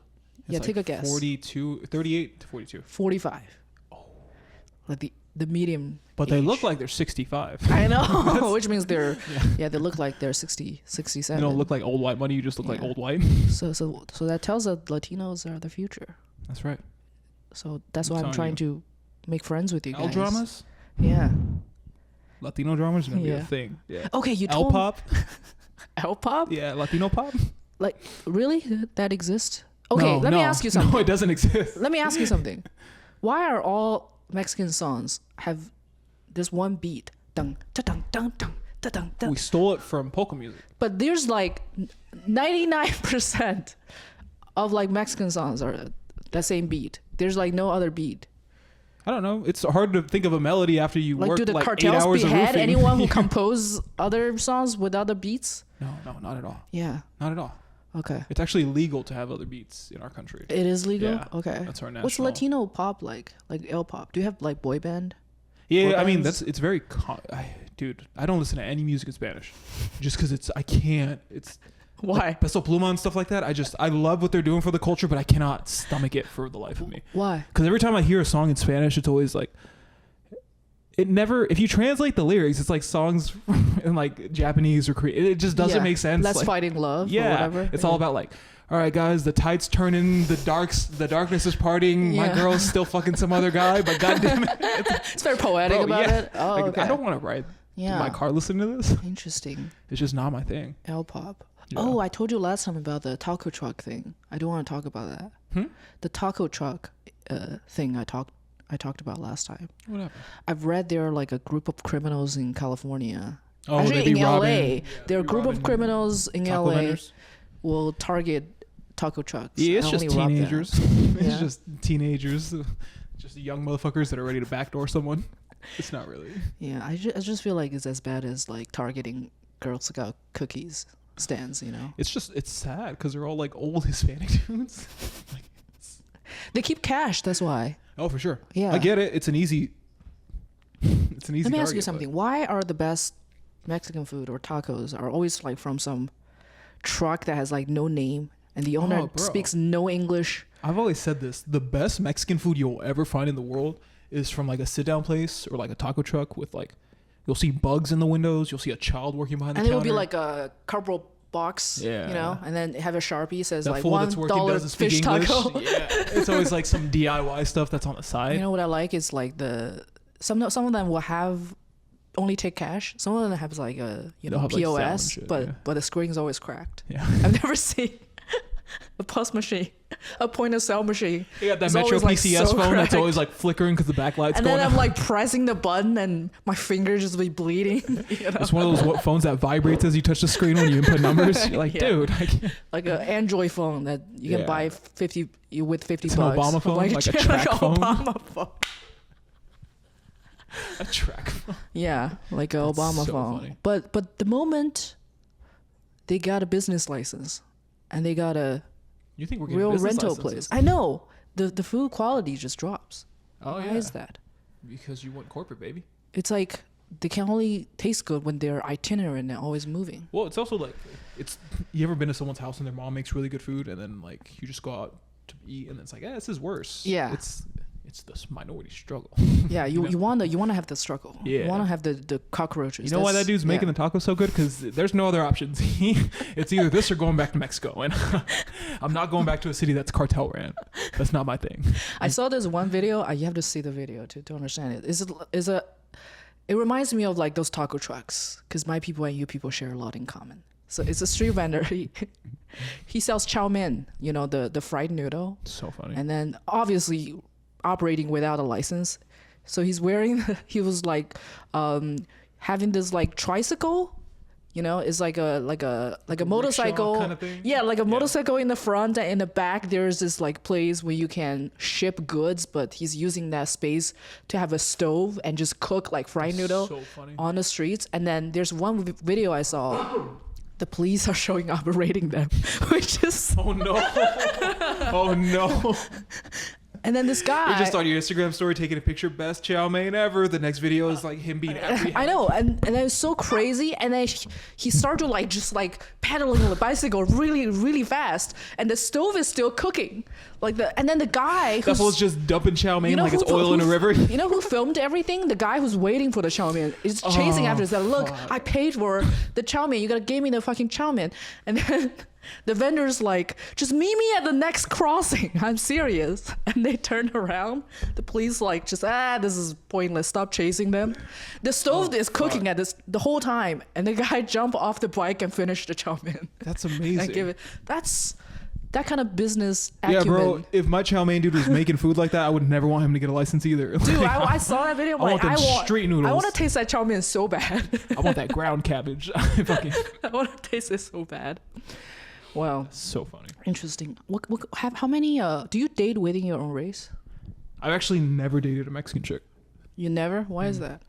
Yeah, take a guess. 38 to 42. 45. Oh. Like the median But they age. look like they're 65. I know, which means they're they look like they're 60, 67. You don't look like old white money. You just look like Yeah. old white. So that tells us Latinos are the future. That's right. So that's why I'm I'm telling trying to make friends with you L guys. dramas, Yeah. Latino dramas are gonna be Yeah. a thing. Yeah. Okay, you L told pop. L pop? Yeah, Latino pop. Like really? That exists? Okay, let me ask you something. No, it doesn't exist. Let me ask you something. Why are all Mexican songs have this one beat? Dun, dun, dun, dun, dun, dun, dun. We stole it from polka music. But there's like 99% of like Mexican songs are the same beat. There's like no other beat. I don't know. It's hard to think of a melody after you Like, work do the like 8 cartels hours of behead roofing. anyone who Yeah. compose other songs with other beats? No, not at all. Yeah. Not at all. Okay. It's actually illegal to have other beats in our country. It is legal? Yeah, Okay. that's our What's national- Latino pop like? Like L pop? Do you have like boy band? Yeah, boy I mean bands? it's very dude, I don't listen to any music in Spanish just because I can't. It's Why? Peso Pluma and stuff like that. I love what they're doing for the culture, but I cannot stomach it for the life of me. Why? Because every time I hear a song in Spanish, it's always like, it never, if you translate the lyrics, it's like songs in like Japanese or Korean. It just doesn't Yeah. make sense. Let's like, fighting love or yeah, whatever. it's all about like, all right, guys, the tide's turning, the darkness is parting. My Yeah. girl's still fucking some other guy, but goddamn it, It's very poetic bro, about yeah. it. Oh, Like, okay. I don't want to ride Yeah. my car listening to this. Interesting. It's just not my thing. L pop. Yeah. Oh, I told you last time about the taco truck thing. I don't want to talk about that. The taco truck thing I talked about last time. What happened? I've read there are like a group of criminals in California. Oh, Actually, they be in robbing, LA, there are a group of criminals in taco LA vendors? will target taco trucks. Yeah, it's and just only rob them. teenagers. Yeah. It's just teenagers, just young motherfuckers that are ready to backdoor someone. It's not really. Yeah, I just feel like it's as bad as like targeting Girl Scout cookies stands. You know, It's sad because they're all like old Hispanic dudes. Like, they keep cash. That's why. oh, for sure. Yeah. I get it. It's an easy. It's an easy. Let me ask you target, something. Why are the best Mexican food or tacos are always like from some truck that has like no name and the owner Oh, bro. speaks no English? I've always said this. The best Mexican food you'll ever find in the world is from like a sit down place or like a taco truck with like, you'll see bugs in the windows. You'll see a child working behind the And it counter. will be like a cardboard box, Yeah. you know, and then have a Sharpie says that like fool that's working $1 doesn't speak fish English. taco. Yeah. It's always like some DIY stuff that's on the side. You know what I like is like some of them will have only take cash. Some of them have like a They'll have, like, POS, sound and shit, but yeah. but the screen's always cracked. Yeah. I've never seen a POS machine, a point of sale machine. You got that It's Metro always, like, PCS so phone that's cracked. always like flickering because the backlight's And going then I'm out. like pressing the button and my fingers just be bleeding. You know? It's one of those phones that vibrates as you touch the screen when you input numbers. You're like, Yeah. dude, I can't. Like an Android phone that you can Yeah. buy 50 with 50 It's an bucks. Obama phone? Like a yeah, track like phone? Obama phone. A track phone. Yeah, like a That's Obama so phone. funny. But the moment they got a business license and they got a You think we're getting real business rental licenses? place, I know the food quality just drops. Oh, Why yeah. is that? Because you want corporate, baby. It's like they can only taste good when they're itinerant and they're always moving. Well, it's also like, you ever been to someone's house and their mom makes really good food and then like you just go out to eat and it's like, this is worse. Yeah. It's this minority struggle. Yeah, you want to have the struggle. Yeah. You want to have the cockroaches. You know why that dude's making the tacos so good? Because there's no other options. It's either this or going back to Mexico. And I'm not going back to a city that's cartel ran. That's not my thing. I saw this one video. You have to see the video to understand it. It reminds me of like those taco trucks because my people and you people share a lot in common. So it's a street vendor. He sells chow mein, you know, the fried noodle, So funny. and then obviously operating without a license. So he was like having this like tricycle. You know, it's like a motorcycle kind of thing? Yeah, like a Yeah. motorcycle in the front, and in the back there's this like place where you can ship goods, but he's using that space to have a stove and just cook like fried noodle So funny. on the streets. And then there's one video I saw. The police are showing up raiding them, which is Oh no. Oh no. and then this guy. You're just on your Instagram story taking a picture, best chow mein ever. The next video is like him being apprehended. I know, and it was so crazy, and then he started like just like pedaling the bicycle really, really fast, and the stove is still cooking, and then the guy That fool's just dumping chow mein like who it's oil in a river. You know who filmed everything? The guy who's waiting for the chow mein is chasing after. Said, "Look, fuck. I paid for the chow mein. You gotta give me the fucking chow mein." And then the vendor's like, "Just meet me at the next crossing. I'm serious." And they turn around. The police like, "Just this is pointless. Stop chasing them." The stove is cooking at this the whole time, and the guy jump off the bike and finish the chow mein. That's amazing. And give it. That's that kind of business acumen. Yeah, bro. If my chow mein dude was making food like that, I would never want him to get a license either. Dude, Like, I saw that video. I'm I like, want them street noodles. I want to taste that chow mein so bad. I want that ground cabbage. Fucking I want to taste it so bad. Wow, so funny. interesting. How many? Do you date within your own race? I've actually never dated a Mexican chick. You never? Why is that?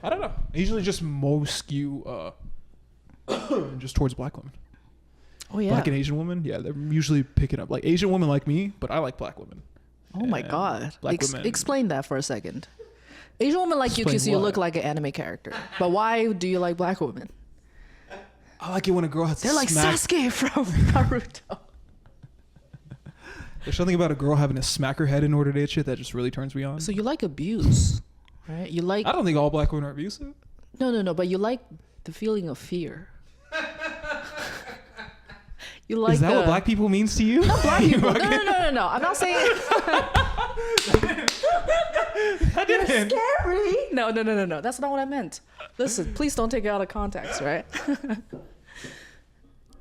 I don't know. I usually just most skew just towards black women. Oh yeah. Black and Asian women, yeah, they're usually picking up. Like Asian women like me, but I like black women. Oh my And god. black women. Explain that for a second. Asian women like you Explain because you what? look like an anime character. But why do you like black women? I like it when a girl has They're to like smack. Sasuke from Naruto. There's something about a girl having to smack her head in order to hit shit that just really turns me on. So you like abuse, right? You like I don't think all black women are abusive. no, but you like the feeling of fear. You like Is that what black people means to you? black people? No. I'm not saying I didn't. scary. No. That's not what I meant. Listen, please don't take it out of context, right?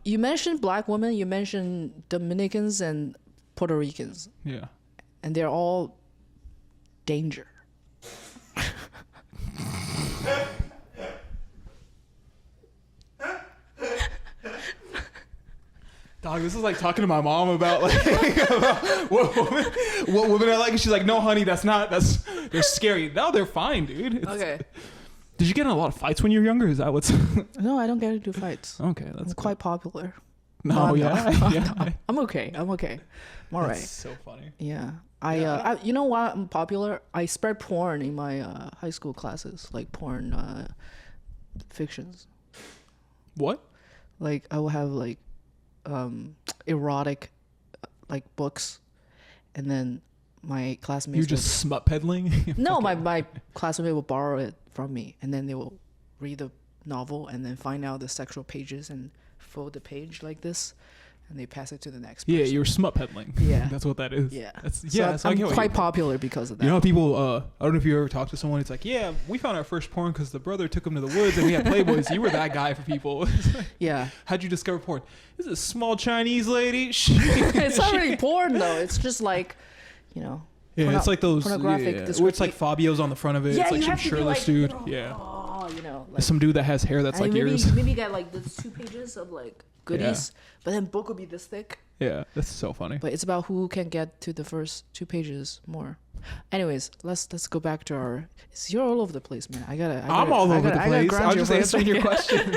You mentioned black women. You mentioned Dominicans and Puerto Ricans, Yeah. and they're all danger. Dog, this is like talking to my mom about like about what women are like. And she's like, no, honey, they're scary. No, they're fine, dude. Okay. Did you get in a lot of fights when you were younger? Is that what's? No, I don't get into fights. Okay, that's I'm quite popular. No, yeah, no, yeah. no. I'm okay. I'm all right. That's so funny. Yeah. I you know why I'm popular? I spread porn in my high school classes, like porn fictions. What? Like I will have like erotic like books, and then my classmates. You're just smut peddling? No, my classmate will borrow it from me, and then they will read the novel and then find out the sexual pages and fold the page like this, and they pass it to the next person. Yeah, you're smut peddling. Yeah. That's what that is. Yeah. So I'm quite popular because of that. You know how people, I don't know if you ever talked to someone, it's like, yeah, we found our first porn because the brother took him to the woods and we had Playboys. You were that guy for people. Yeah. How'd you discover porn? This is a small Chinese lady. It's not really porn though. It's just like, you know. Yeah, it's like those, pornographic where it's like Fabio's on the front of it. Yeah, it's like you some have to be shirtless like, dude. oh, Yeah. You know. Like, Some dude that has hair that's like maybe, yours. Maybe you got like this 2 pages of like goodies, but then book will be this thick. Yeah, that's so funny. But it's about who can get to the first 2 pages more. Anyways, let's go back to our. You're all over the place, man. I'm all over the place. I'm just answering your question.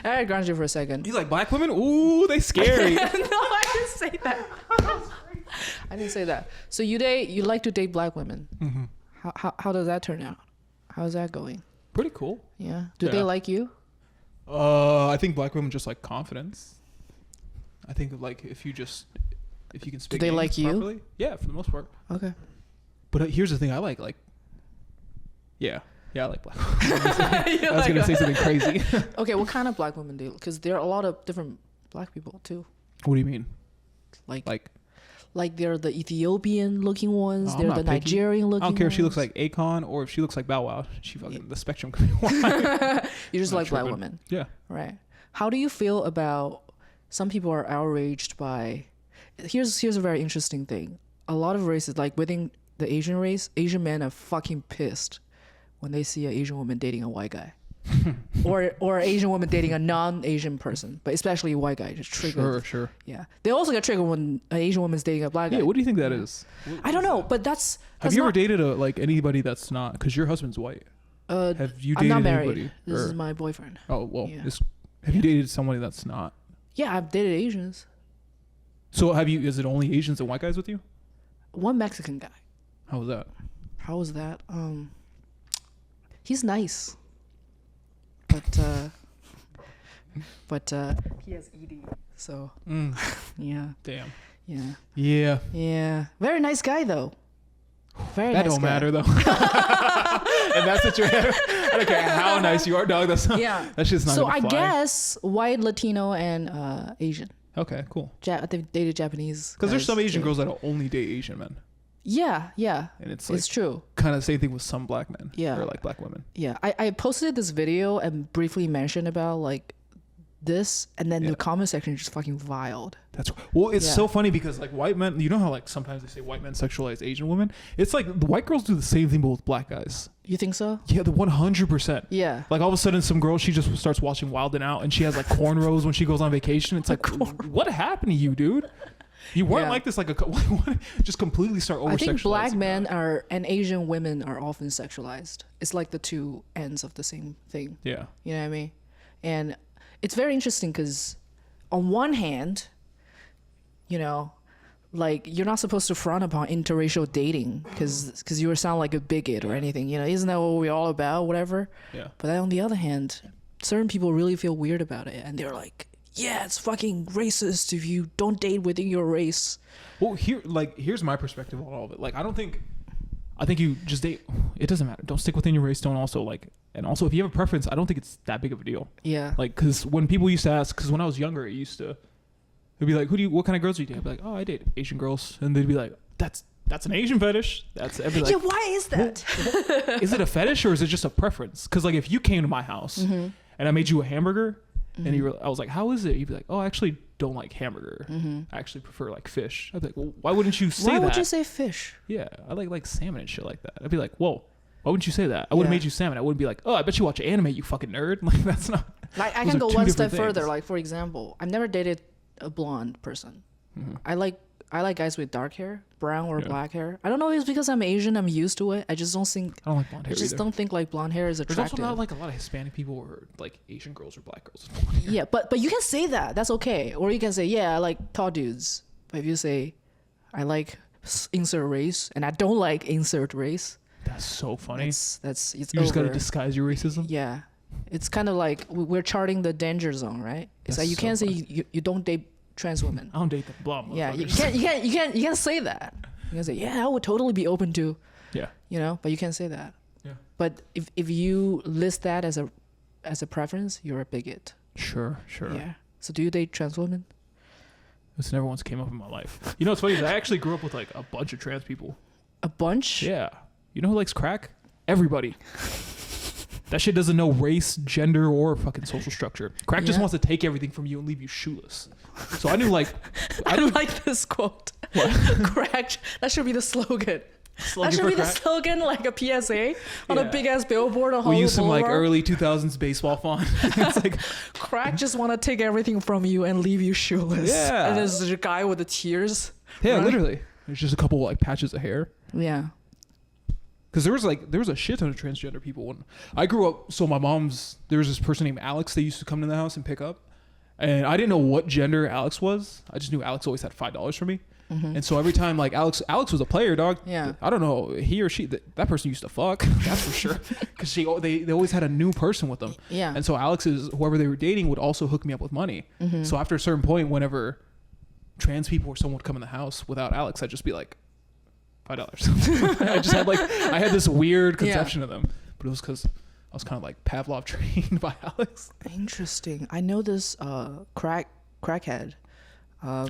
I gotta ground you for a second. You like black women? Ooh, they scary. No, I didn't say that. I didn't say that. So you like to date black women. Mm-hmm. How does that turn out? How's that going? Pretty cool. Yeah. Do they like you? I think black women just like confidence. I think like if you can speak. Do they like you? Properly, yeah, for the most part. Okay. But here's the thing, I like. Yeah, I like black women. I was gonna say something crazy. Okay, what kind of black women do you? Because there are a lot of different black people too. What do you mean? Like they're the Ethiopian looking ones. I'm They're not the picky. Nigerian looking. I don't care if she looks ones. like Akon or if she looks like Bow Wow. She fucking the spectrum could be wide. You just Not like black tripping. women, Yeah. right? How do you feel about? Some people are outraged by. Here's a very interesting thing. A lot of races, like within the Asian race, Asian men are fucking pissed when they see an Asian woman dating a white guy. or Asian woman dating a non-Asian person, but especially a white guy, just triggered. Sure. Yeah, they also get triggered when an Asian woman's dating a black guy. Yeah, what do you think that is? I don't know, but that's. Have you ever dated anybody that's not? Because your husband's white. Have you dated I'm not married. anybody? This is my boyfriend. Oh well. Yeah. Have you dated somebody that's not? Yeah, I've dated Asians. So is it only Asians and white guys with you? One Mexican guy. How was that? How was that? He's nice. But he has ED, so yeah. Damn. Yeah. Yeah. Yeah. Very nice guy though. Very that nice don't guy. matter though. And that's what you're. I don't care how nice you are, dog. That's not, Yeah. That's just not. So gonna I fly. guess white, Latino, and Asian. Okay, cool. They've dated Japanese. Because there's guys, some Asian too. girls that'll only date Asian men, Yeah. and it's like true. kind of the same thing with some black men. Yeah. Or like black women. Yeah. I posted this video and briefly mentioned about like this, and then the comment section just fucking viled. That's it's so funny because like white men, you know how like sometimes they say white men sexualize Asian women. It's like the white girls do the same thing but with black guys. You think so? Yeah, the 100%. Yeah. Like all of a sudden, some girl she just starts watching Wild 'N Out, and she has like cornrows when she goes on vacation. It's like, what happened to you, dude? You weren't like this. Like just completely start over. I think black men and Asian women are often sexualized. It's like the two ends of the same thing. Yeah. You know what I mean? And it's very interesting because on one hand, you know, like you're not supposed to frown upon interracial dating because you would sound like a bigot or anything. You know, isn't that what we're all about? Whatever. Yeah. But on the other hand, certain people really feel weird about it, and they're like, "Yeah, it's fucking racist if you don't date within your race." Well, here's my perspective on all of it. Like, I think you just date. It doesn't matter. Don't stick within your race. Don't also and also if you have a preference, I don't think it's that big of a deal. Yeah. Like, because when people used to ask, because when I was younger, it'd be like, what kind of girls do you date? I'd be like, oh, I date Asian girls, and they'd be like, that's an Asian fetish. I'd be like, yeah. Why is that? Is it a fetish or is it just a preference? Because like if you came to my house and I made you a hamburger And I was like, how is it? He'd be like, oh, I actually don't like hamburger. I actually prefer like fish. I'd be like, well, why wouldn't you say that? Why would you say fish? Yeah, I like salmon and shit like that. I'd be like, whoa, why wouldn't you say that? I would have made you salmon. I wouldn't be like, oh, I bet you watch anime, you fucking nerd. Like, that's not. Like, I can go one step further. Like, for example, I've never dated a blonde person. I like guys with dark hair, brown or black hair. I don't know if it's because I'm Asian, I'm used to it. I just don't think. I don't like blonde hair. I just don't think like blonde hair is attractive. There's also not like a lot of Hispanic people or like Asian girls or black girls. Yeah, but you can say that. That's okay. Or you can say, yeah, I like tall dudes. But if you say, I like insert race and I don't like insert race. That's so funny. It's you just gotta disguise your racism. Yeah, it's kind of like we're charting the danger zone, right? It's like you can't say you don't date trans women. I don't date the blonde. Yeah, you can't say that. You can say, yeah, I would totally be open to. Yeah. You know, but you can't say that. Yeah. But if you list that as a preference, you're a bigot. Sure. Yeah. So do you date trans women? This never once came up in my life. You know what's funny is I actually grew up with like a bunch of trans people. A bunch? Yeah. You know who likes crack? Everybody. That shit doesn't know race, gender, or fucking social structure. Crack just wants to take everything from you and leave you shoeless. So I knew like... I like this quote. What? Crack. That should be the slogan. That should be the slogan, like a PSA on a big ass billboard on Hollywood. We use some like early 2000s baseball font. It's like... Crack just want to take everything from you and leave you shoeless. Yeah. And there's a guy with the tears. Yeah, right? Literally. There's just a couple like patches of hair. Yeah. Because there was a shit ton of transgender people when I grew up. So there was this person named Alex that used to come to the house and pick up, and I didn't know what gender Alex was. I just knew Alex always had $5 for me, and so every time like Alex was a player, dog. Yeah. I don't know, he or she that person used to fuck. That's for sure. Because they always had a new person with them. Yeah. And so whoever they were dating would also hook me up with money. So after a certain point, whenever trans people or someone would come in the house without Alex, I'd just be like, $5. I just had I had this weird conception of them, but it was because I was kind of like Pavlov trained by Alex. Interesting. I know this crackhead.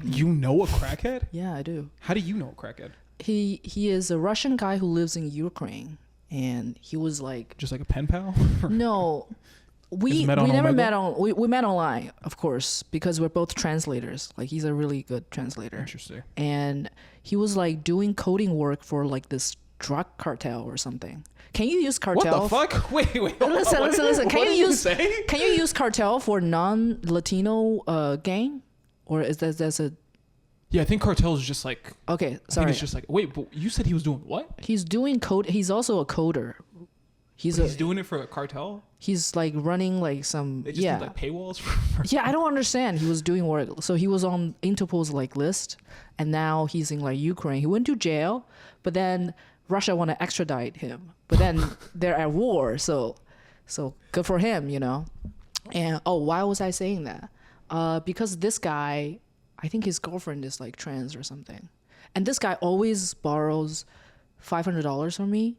You know a crackhead? Yeah, I do. How do you know a crackhead? He is a Russian guy who lives in Ukraine, and he was like just like a pen pal. No, we never met we met online, of course, because we're both translators. Like, he's a really good translator. Interesting. And he was like doing coding work for like this drug cartel or something. Can you use cartel? What the fuck? Wait. Listen. Can you use cartel for non-Latino gang, or is that's a? Yeah, I think cartel is just like. Okay, sorry. I think it's just like, wait, but you said he was doing what? He's doing code. He's also a coder. He's doing it for a cartel. He's like running like some They just need, like paywalls. Yeah, I don't understand. He was doing work. So he was on Interpol's like list, and now he's in like Ukraine. He went to jail, but then Russia want to extradite him. But then they're at war, so good for him, you know. And why was I saying that? Because this guy, I think his girlfriend is like trans or something, and this guy always borrows $500 from me.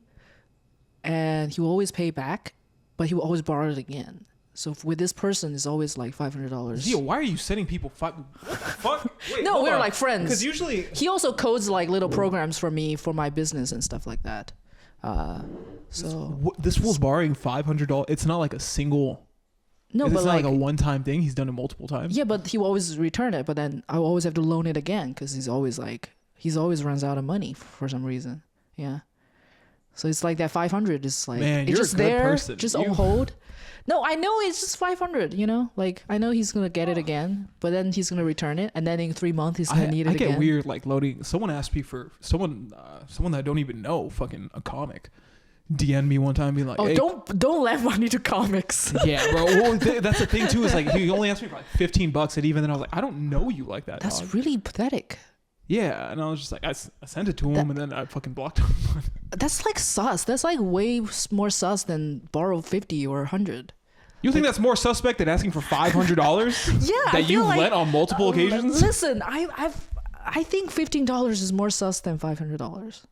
And he will always pay back, but he will always borrow it again. So with this person, it's always like $500. Zeo, why are you sending people what the fuck? Wait, no, we're like friends. Because usually he also codes like little programs for me for my business and stuff like that. This fool's borrowing $500. It's not like a single. No, but it's not like a one-time thing. He's done it multiple times. Yeah, but he will always return it. But then I always have to loan it again because he always runs out of money for some reason. Yeah. So it's like that 500 is like, man, it's you're just a good there, person. just on hold. No, I know it's just 500, you know, like I know he's going to get it again, but then he's going to return it. And then in 3 months, he's going to need it again. I get weird, like loading. Someone asked me for someone that I don't even know, fucking a comic. DM'd me one time being like, hey, don't lend money to comics. Yeah, bro. Well, that's the thing too, is like, he only asked me for like $15, and even then I was like, I don't know you like that. That's really pathetic. Yeah, and I was just like, I sent it to him, and then I fucking blocked him. That's like sus. That's like way more sus than borrow 50 or 100. You think that's more suspect than asking for $500? Yeah, that you lent on multiple occasions. Listen, I think $15 is more sus than $500.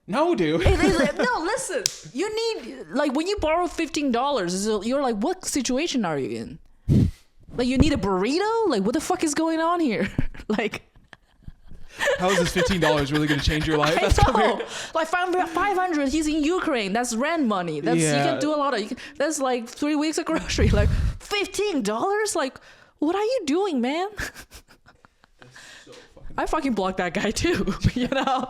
No, dude. No, listen. You need, like, when you borrow $15, you're like, what situation are you in? Like, you need a burrito? Like, what the fuck is going on here? Like, How is this $15 really going to change your life? I know. Like 500, he's in Ukraine. That's rent money. That's you can do a lot of. That's like 3 weeks of grocery. Like $15. Like, what are you doing, man? So I fucking blocked that guy too. You know.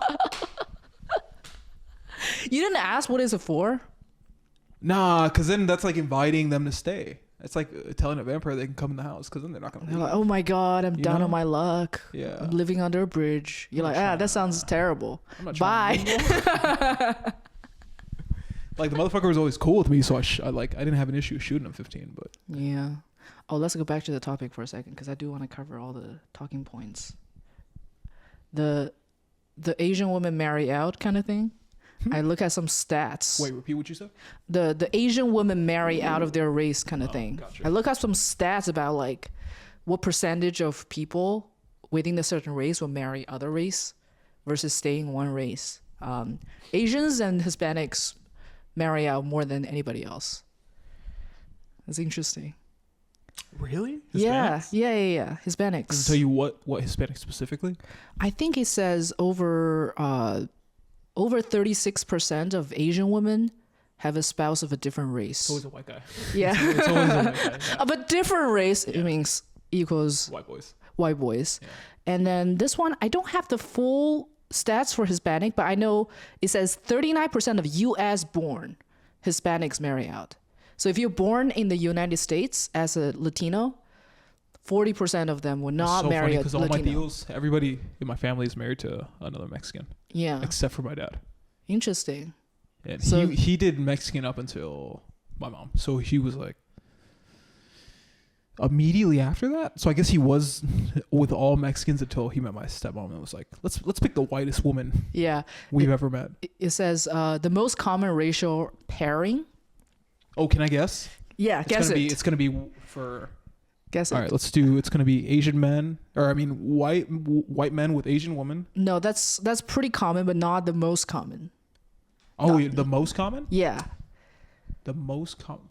You didn't ask what is it for? Nah, because then that's like inviting them to stay. It's like telling a vampire they can come in the house, because then they're not going to. They're like, oh my God, I'm down on my luck. Yeah. I'm living under a bridge. You're like, that sounds terrible. I'm not Bye. Like the motherfucker was always cool with me, so I didn't have an issue shooting him 15. But yeah. Oh, let's go back to the topic for a second, because I do want to cover all the talking points. The Asian woman marry out kind of thing. I look at some stats. Wait, repeat what you said? The Asian women marry out of their race kind of thing. Gotcha. I look at some stats about like what percentage of people within a certain race will marry other race versus staying one race. Asians and Hispanics marry out more than anybody else. It's interesting. Really? Yeah. Hispanics? Yeah. Hispanics. Does it tell you what Hispanic specifically? I think it says over 36% of Asian women have a spouse of a different race. It's always a white guy. Yeah. It's always a white guy. Yeah. Of a different race, it means equals White boys. white boys. Yeah. And then this one, I don't have the full stats for Hispanic, but I know it says 39% of US born Hispanics marry out. So if you're born in the United States as a Latino, 40% of them will not marry a because all my Latino. deals, everybody in my family is married to another Mexican, Yeah. except for my dad. Interesting. And So- he did Mexican up until my mom. So he was like immediately after that. So I guess he was with all Mexicans until he met my stepmom and was like, let's pick the whitest woman Yeah. we've ever met. It says the most common racial pairing. Oh, can I guess? Yeah, guess it. It's gonna be for. Guess it. All right, let's do. It's gonna be Asian men, white men with Asian women. No, that's pretty common, but not the most common. Oh, the most common. Yeah. The most common,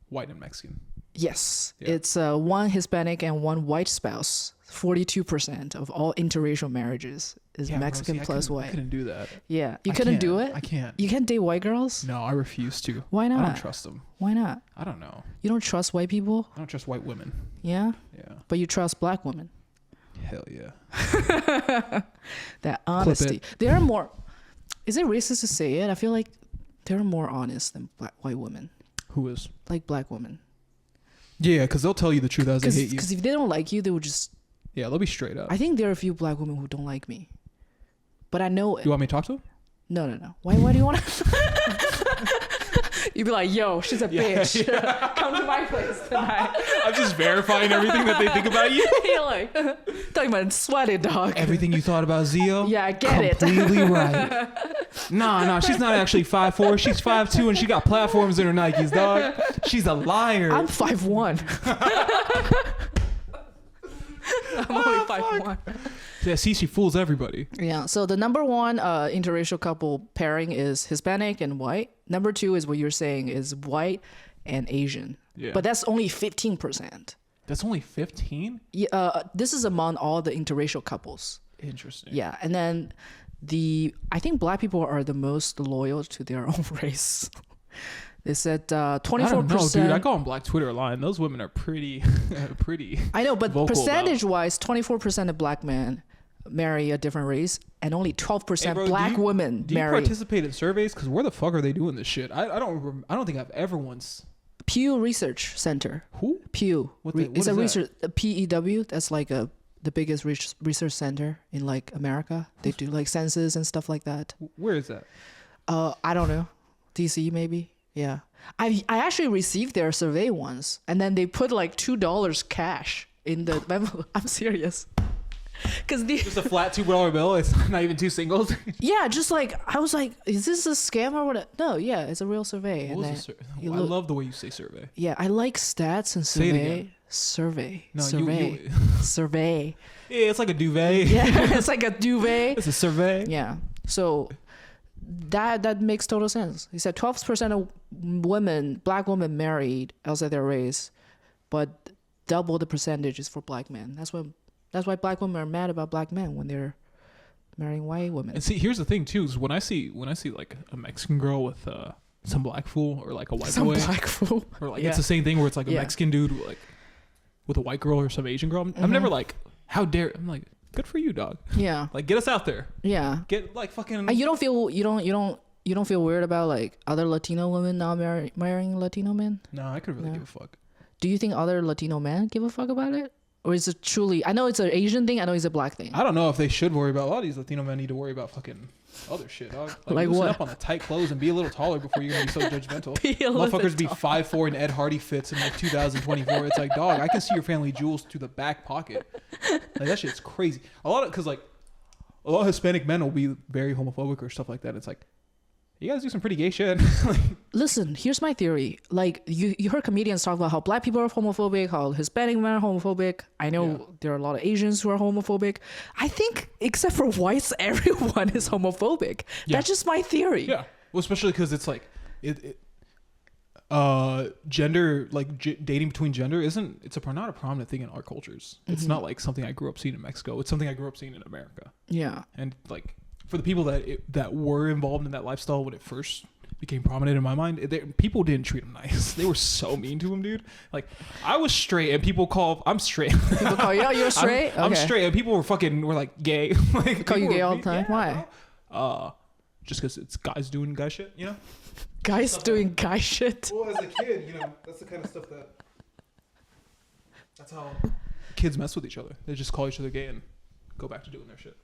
white and Mexican. Yes. Yeah. It's one Hispanic and one white spouse. 42% of all interracial marriages is Mexican plus I white. couldn't do that. Yeah. You I couldn't can't. do it? I can't. You can't date white girls? No, I refuse to. Why I not? don't trust them. Why not? I don't know. You don't trust white people? I don't trust white women. Yeah? Yeah. But you trust black women. Hell yeah. That honesty. They are more... Is it racist to say it? I feel like they're more honest than white women. Who is? Like black women. Yeah, because they'll tell you the truth as they hate you. Because if they don't like you, they would just... Yeah, they'll be straight up. I think there are a few black women who don't like me. But I know it. You want me to talk to them? No. Why do you want to... You'd be like, yo, she's a bitch. Yeah. Come to my place tonight. I'm just verifying everything that they think about you. You're like, talking about sweaty dog. Everything you thought about Zeo? Yeah, I get it. Completely right. Nah, she's not actually 5'4". She's 5'2", and she got platforms in her Nikes, dog. She's a liar. I'm 5'1". I'm only 5'1". Yeah, see, she fools everybody. Yeah, so the number one interracial couple pairing is Hispanic and white. Number two is what you're saying is white and Asian. Yeah. But that's only 15%. That's only 15? Yeah, this is among all the interracial couples. Interesting. Yeah, and then I think black people are the most loyal to their own race. They said 24%. I don't know, dude. I go on Black Twitter a lot, and those women are pretty. I know, but vocal percentage-wise, 24% of black men marry a different race, and only 12% Hey, bro, black women do you marry. participate in surveys? Because where the fuck are they doing this shit? I don't think I've ever once. Pew Research Center. Who? Pew. What It's is a that? research. A PEW. That's like the biggest research center in like America. They do like census and stuff like that. Where is that? I don't know. DC maybe. Yeah. I actually received their survey once, and then they put like $2 cash in the envelope. I'm serious. Cause Just a flat $2 bill. It's not even two singles. yeah, just like I was like, is this a scam or what? No, yeah, it's a real survey. What was And the then you I look- love the way you say survey. yeah, I like stats and Say it survey. again. Survey. No, survey. Survey. Yeah, it's like a duvet. Yeah, it's like a duvet. It's a survey. Yeah. So that makes total sense. He said 12% of black women married outside their race, but double the percentage is for black men. That's why black women are mad about black men when they're marrying white women. And see, here's the thing too: is when I see like a Mexican girl with some black fool or like a white boy, black fool, or like it's the same thing where it's like a Mexican dude with a white girl or some Asian girl. I'm never like, how dare? I'm like, good for you, dog. Yeah. Like, get us out there. Yeah. Get like fucking. You don't feel weird about like other Latino women not marrying Latino men? No, I could really give a fuck. Do you think other Latino men give a fuck about it? Or is it truly, I know it's an Asian thing, I know it's a black thing. I don't know if they should worry about, a lot of these Latino men need to worry about fucking other shit, dog. Like loosen what? up on the tight clothes and be a little taller before you're going to be so judgmental. Motherfuckers be 5'4" in Ed Hardy fits in like 2024. It's like, dog, I can see your family jewels to the back pocket. Like, that shit's crazy. Because like, a lot of Hispanic men will be very homophobic or stuff like that. It's like, you guys do some pretty gay shit. Listen, here's my theory. Like, you heard comedians talk about how black people are homophobic, how Hispanic men are homophobic. I know there are a lot of Asians who are homophobic. I think, except for whites, everyone is homophobic. Yeah. That's just my theory. Yeah. Well, especially because it's like, gender, like dating between gender it's not a prominent thing in our cultures. It's not like something I grew up seeing in Mexico. It's something I grew up seeing in America. Yeah. And like, for the people that were involved in that lifestyle when it first became prominent in my mind, people didn't treat him nice. They were so mean to him, dude. Like, I was straight and I'm straight. People call you, you're straight? I'm straight and people were like gay. Like, call you gay all the time? Yeah, why? Just because it's guys doing guy shit, you know? Guys doing guy shit? Well, as a kid, you know, that's the kind of stuff that's how kids mess with each other. They just call each other gay and go back to doing their shit.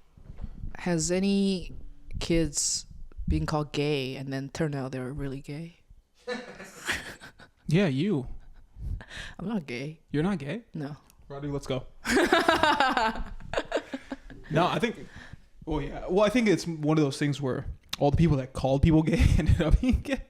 Has any kids been called gay and then turned out they were really gay? Yeah, you. I'm not gay. You're not gay? No. Roddy, let's go. No, I think... Well, yeah. Well, I think it's one of those things where all the people that called people gay ended up being gay.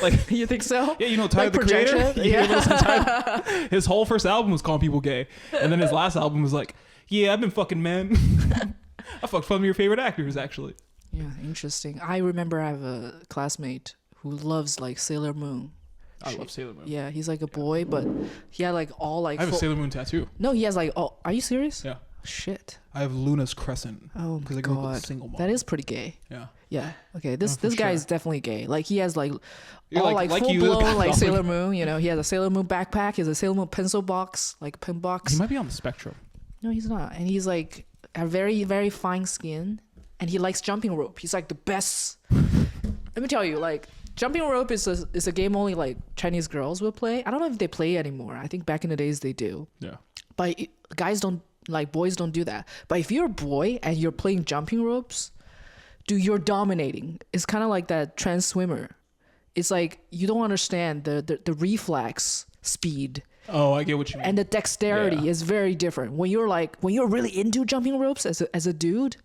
Like, you think so? Yeah, you know, Tyler, like the Creator? Yeah. His whole first album was calling people gay. And then his last album was like, yeah, I've been fucking men. I fucked some of your favorite actors, actually. Yeah, interesting. I remember I have a classmate who loves like Sailor Moon. I love Sailor Moon. Yeah, he's like a boy, but he had like all like... I have a Sailor Moon tattoo. No, he has like... Oh, are you serious? Yeah. Shit. I have Luna's crescent. Oh my I grew up with God. a single mom. That is pretty gay. Yeah. Yeah. Okay. This guy is definitely gay. Like, he has like You're all like full you, blown like Sailor Moon. You know, he has a Sailor Moon backpack. He has a Sailor Moon pencil box, like pen box. He might be on the spectrum. No, he's not. And he's like a very, very fine skin, and he likes jumping rope. He's like the best. Let me tell you, like, jumping rope is a game only like Chinese girls will play. I don't know if they play anymore. I think back in the days they do. Yeah. But boys don't do that. But if you're a boy and you're playing jumping ropes, dude, you're dominating. It's kind of like that trans swimmer. It's like you don't understand the reflex speed. Oh, I get what you mean. And the dexterity is very different. When you're really into jumping ropes as a dude.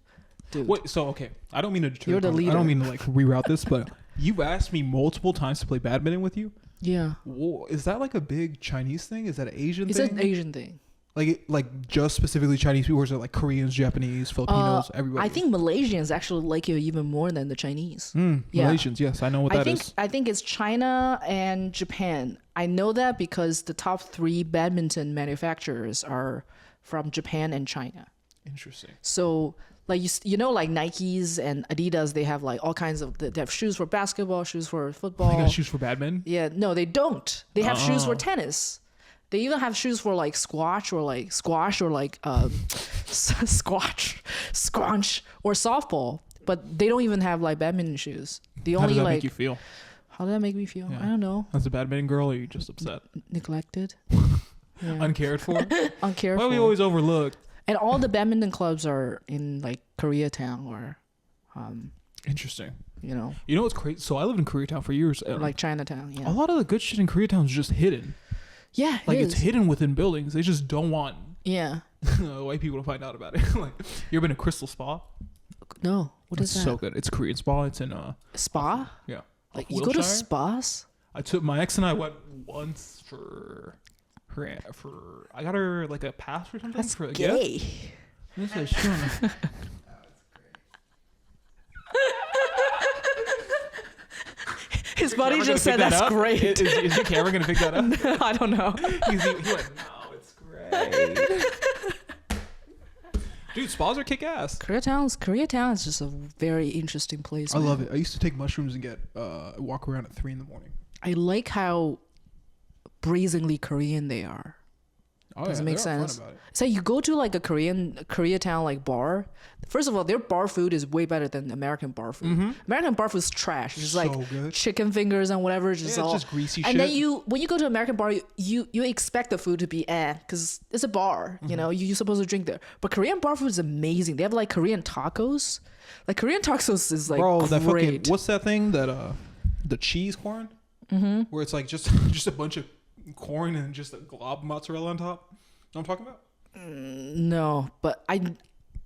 Wait, so okay, I don't mean to deter. You're the leader. I don't mean to like reroute this, but you've asked me multiple times to play badminton with you. Yeah. Whoa, is that like a big Chinese thing? Is that an Asian thing? It's an Asian thing. Like just specifically Chinese people, or is it like Koreans, Japanese, Filipinos, everybody? I think Malaysians actually like it even more than the Chinese. Yeah. Malaysians, yes, I know what that is. I think it's China and Japan. I know that because the top 3 badminton manufacturers are from Japan and China. Interesting. So like you know, like Nikes and Adidas, they have like all kinds of, they have shoes for basketball, shoes for football. They got shoes for badminton? Yeah, no, they don't. They have shoes for tennis. They even have shoes for like squash or like squash or softball, but they don't even have like badminton shoes. The How only does that like make you feel? How did that make me feel? Yeah. I don't know. As a badminton girl, or are you just upset? Neglected. Yeah. Uncared for? Uncared Why for. are we always overlooked? And all the badminton clubs are in like Koreatown or Interesting. You know what's crazy? So I lived in Koreatown for years. Like Chinatown, yeah. A lot of the good shit in Koreatown is just hidden. Yeah, it's hidden within buildings. They just don't want white people to find out about it. Like, you ever been to Crystal Spa? No. What is that? It's so good. It's a Korean spa. It's in spa? Yeah. Like, you go to spas? I took my ex and I went once I got her like a pass or something. That's for a gay. Gift. This is sure. His buddy just said that's great. Is your camera gonna pick that up? No, I don't know. He went, no, it's great. Dude, spas are kick ass. Koreatown is just a very interesting place. I love it. I used to take mushrooms and get walk around at 3 a.m. I like how brazenly Korean they are. Oh, Does yeah, it make they're upfront sense? about it. So you go to like a Koreatown like bar. First of all, their bar food is way better than American bar food. American bar food is trash. It's just like good. chicken fingers and whatever. Just Yeah, all, it's just greasy and shit. then when you go to American bar, you expect the food to be because it's a bar. You know, you're supposed to drink there. But Korean bar food is amazing. They have like Korean tacos. Like Korean tacos is like Bro, that great. fucking what's that thing that the cheese corn? Where it's like just a bunch of corn and just a glob of mozzarella on top. Know what I'm talking about? No, but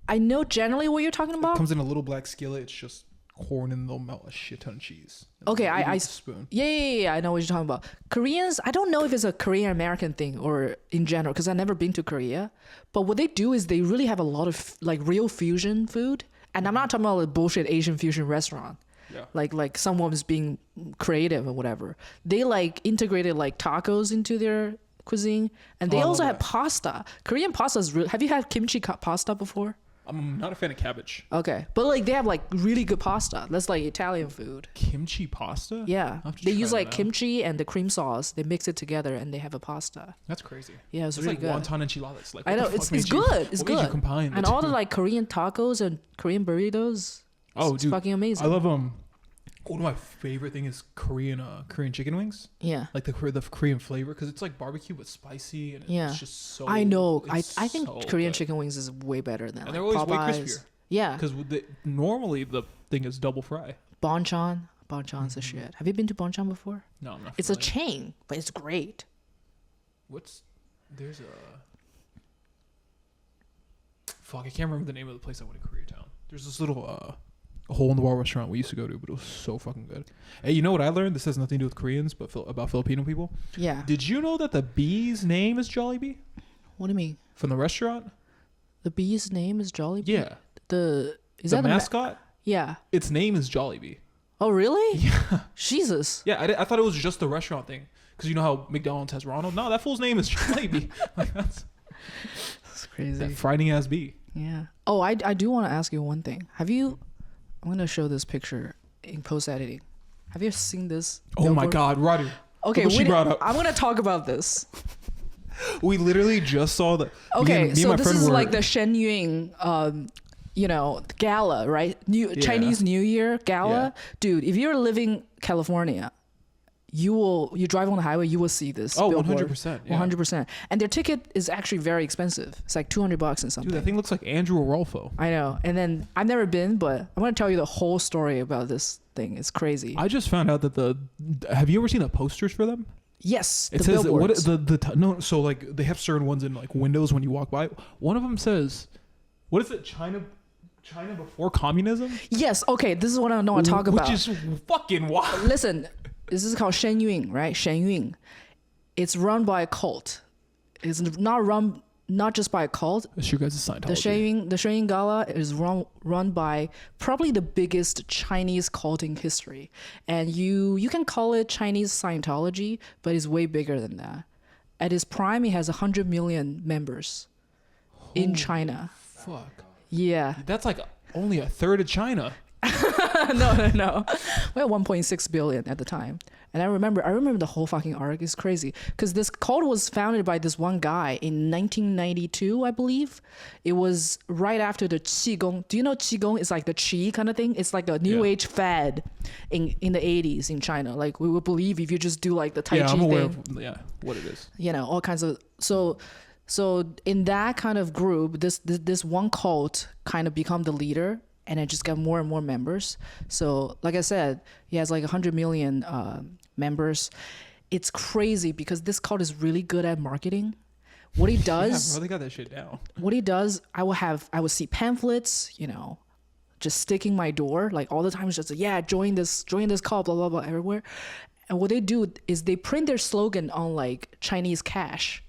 I know generally what you're talking It about. comes in a little black skillet. It's just corn and they'll melt a shit ton of cheese. And Okay, they'll eat it I with a spoon. Yeah, I know what you're talking about. Koreans, I don't know if it's a Korean American thing or in general because I've never been to Korea. But what they do is they really have a lot of like real fusion food, and I'm not talking about a bullshit Asian fusion restaurant. Yeah. Like someone's being creative or whatever. They like integrated like tacos into their cuisine, and they I also love have that. pasta. Korean pasta is real. Have you had kimchi pasta before? I'm not a fan of cabbage. Okay, but like they have like really good pasta. That's like Italian food. Kimchi pasta? Yeah, I'll have to they try use that like out. kimchi and the cream sauce. They mix it together and they have a pasta. That's crazy. Yeah, it's It's really like good. wonton enchiladas. Like, I what know the fuck it's made you- good. It's what good. made you combine And the all the two? like Korean tacos and Korean burritos. Oh, it's dude, fucking amazing. I love one of my favorite thing is Korean chicken wings. Yeah, Like the Korean flavor because it's like barbecue but spicy and Yeah. it's just so. I know. I it's think so Korean good. chicken wings is way better than And like they're always way Popeyes. crispier. Yeah, Because normally the thing is double fry. Bonchon. Bonchon's the shit. Have you been to Bonchon before? No, I'm not. It's a familiar. chain, but it's great. There's a. Fuck, I can't remember the name of the place I went in Koreatown. There's this little hole in the wall restaurant we used to go to, but it was so fucking good. Hey, you know what I learned? This has nothing to do with Koreans, but about Filipino people. Yeah. Did you know that the bee's name is Jollibee What do you mean? from the restaurant? The bee's name is Jollibee. Yeah. Is The that mascot? Yeah. Its name is Jollibee. Oh really? Yeah. Jesus. Yeah, I thought it was just the restaurant thing. Because you know how McDonald's has Ronald? No, that fool's name is Jollibee. Like, that's Crazy. that Friday ass bee. Yeah. Oh, I do want to ask you one thing. I'm gonna show this picture in post editing. Have you seen this? Oh my billboard? God, Roddy. Okay, Look what she brought up. I'm gonna talk about this. We literally just saw the. Okay, me and so my this friend is were- like the Shen Yun, gala, right? Chinese New Year gala. Yeah. Dude, if you're living California, you drive on the highway, you will see this. Oh, billboard. 100%. Yeah. 100%. And their ticket is actually very expensive. It's like $200 and something. Dude, that thing looks like Andrew Arolfo. I know. And then I've never been, but I'm going to tell you the whole story about this thing. It's crazy. I just found out that have you ever seen the posters for them? Yes, It the says billboards. no, so like they have certain ones in like windows when you walk by. One of them says, "What is it? China before communism?" Yes, okay, this is what I want to talk about. Which is fucking wild. Listen, this is called Shen Yun, right? Shen Yun. It's run by a cult. It's not just by a cult. That's your guys' Scientology. The Shen Yun Gala is run by probably the biggest Chinese cult in history. And you can call it Chinese Scientology, but it's way bigger than that. At its prime, it has 100 million members in China. Fuck. Yeah. That's like only a third of China. No. We had 1.6 billion at the time. And I remember the whole fucking arc is crazy. Because this cult was founded by this one guy in 1992, I believe. It was right after the Qigong. Do you know Qigong? It's like the Qi kind of thing. It's like a new age fad in the 80s in China. Like we would believe if you just do like the Tai Chi I'm aware thing. of what it is. You know, all kinds of so in that kind of group, this one cult kind of become the leader, and it just got more and more members. So like I said, he has like 100 million members. It's crazy because this cult is really good at marketing. What he does, Yeah, bro, they got that shit down. what he does, I would see pamphlets, just sticking my door like all the time. It's just like, yeah, join this cult, blah blah blah, everywhere. And what they do is they print their slogan on like Chinese cash.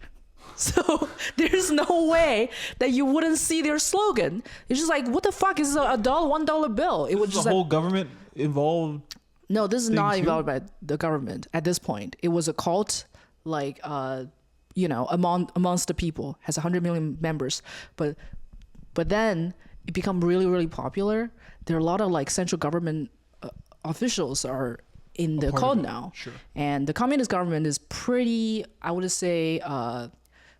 So there's no way that you wouldn't see their slogan. It's just like, what the fuck is a $1 bill? It was Is just the like, whole government involved? no, this is thing not too? involved by the government at this point. It was a cult, like amongst the people, has 100 million members, but But then it become really, really popular. There are a lot of like central government officials are in the cult now. Sure. And the communist government is pretty, I would say,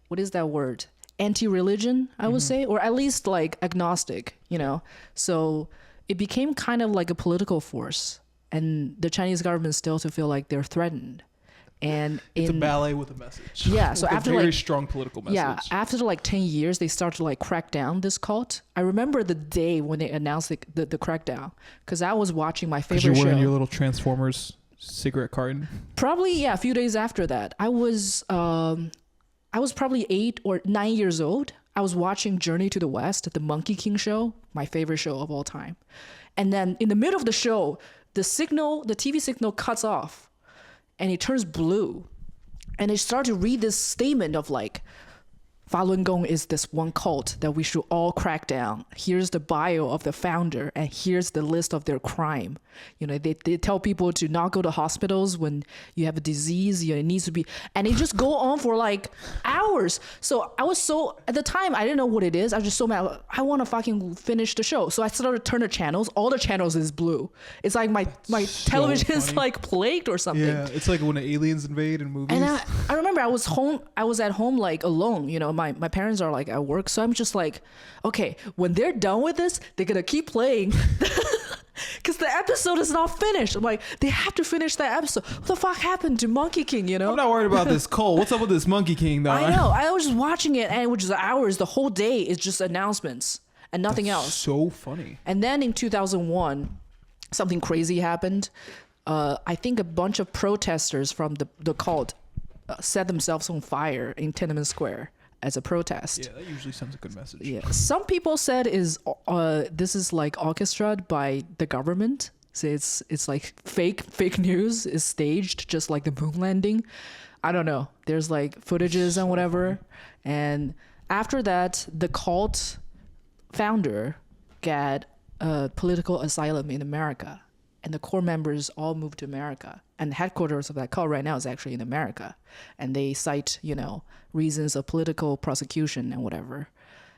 what is that word? Anti-religion, I would say, or at least like agnostic, you know? So it became kind of like a political force, and the Chinese government still to feel like they're threatened. And it's a ballet with a message. Yeah, so with after a very like strong political message. Yeah, after like 10 years, they started to like crack down this cult. I remember the day when they announced the crackdown, because I was watching my favorite show. Because you're wearing your little Transformers cigarette carton. Probably, yeah, a few days after that. I was probably 8 or 9 years old. I was watching Journey to the West, the Monkey King show, my favorite show of all time. And then in the middle of the show, the TV signal cuts off and it turns blue. And they start to read this statement of like, Falun Gong is this one cult that we should all crack down. Here's the bio of the founder, and here's the list of their crime. You know, they tell people to not go to hospitals when you have a disease. You know, it needs to be, and they just go on for like hours. So I was at the time, I didn't know what it is. I was just so mad. I want to fucking finish the show. So I started to turn the channels. All the channels is blue. It's like my so television is funny. like plagued or something. Yeah, it's like when aliens invade in movies. And I remember I was at home like alone, you know, my parents are like at work. So I'm just like, okay, when they're done with this, they're going to keep playing because the episode is not finished. I'm like, they have to finish that episode. What the fuck happened to Monkey King, you know? I'm not worried about this cult. What's up with this Monkey King though? I know. I was just watching it, and it was just hours. The whole day is just announcements and nothing else. So funny. And then in 2001, something crazy happened. I think a bunch of protesters from the cult set themselves on fire in Tiananmen Square as a protest. Yeah, that usually sends a good message. Yeah, some people said this is like orchestrated by the government. So it's like fake news is staged, just like the moon landing. I don't know. There's like footages and whatever. And after that, the cult founder got a political asylum in America, and the core members all moved to America. And the headquarters of that cult right now is actually in America. And they cite, you know, reasons of political prosecution and whatever.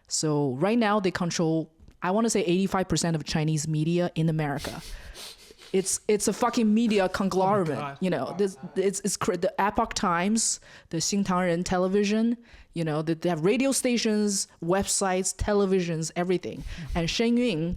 So right now they control, I want to say 85% of Chinese media in America. It's a fucking media conglomerate. Oh, you know, it's the Epoch Times, the Xingtangren television, you know, they have radio stations, websites, televisions, everything. And Shenyun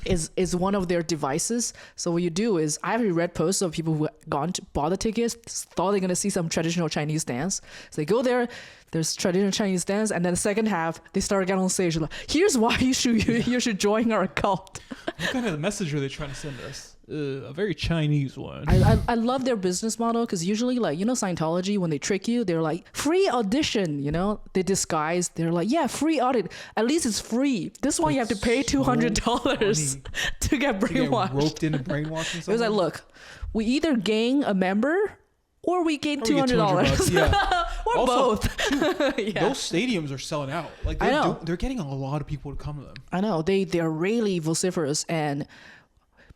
is one of their devices. So what you do is, I already read posts of people who bought the tickets, thought they're going to see some traditional Chinese dance. So they go there, there's traditional Chinese dance, and then the second half, they start getting on stage like, here's why you should join our cult. What kind of message are they trying to send us? A very Chinese one. I love their business model, because usually, like, you know, Scientology, when they trick you, they're like, free audition, you know, they disguise, they're like, yeah, free audit, at least it's free. This one you have to pay $200 to get brainwashed. Roped into brainwashing. It was like, look, we either gain a member or we gain $200. Yeah. or also, both. Yeah. Those stadiums are selling out. Like, they're getting a lot of people to come to them. I know, they're really vociferous. And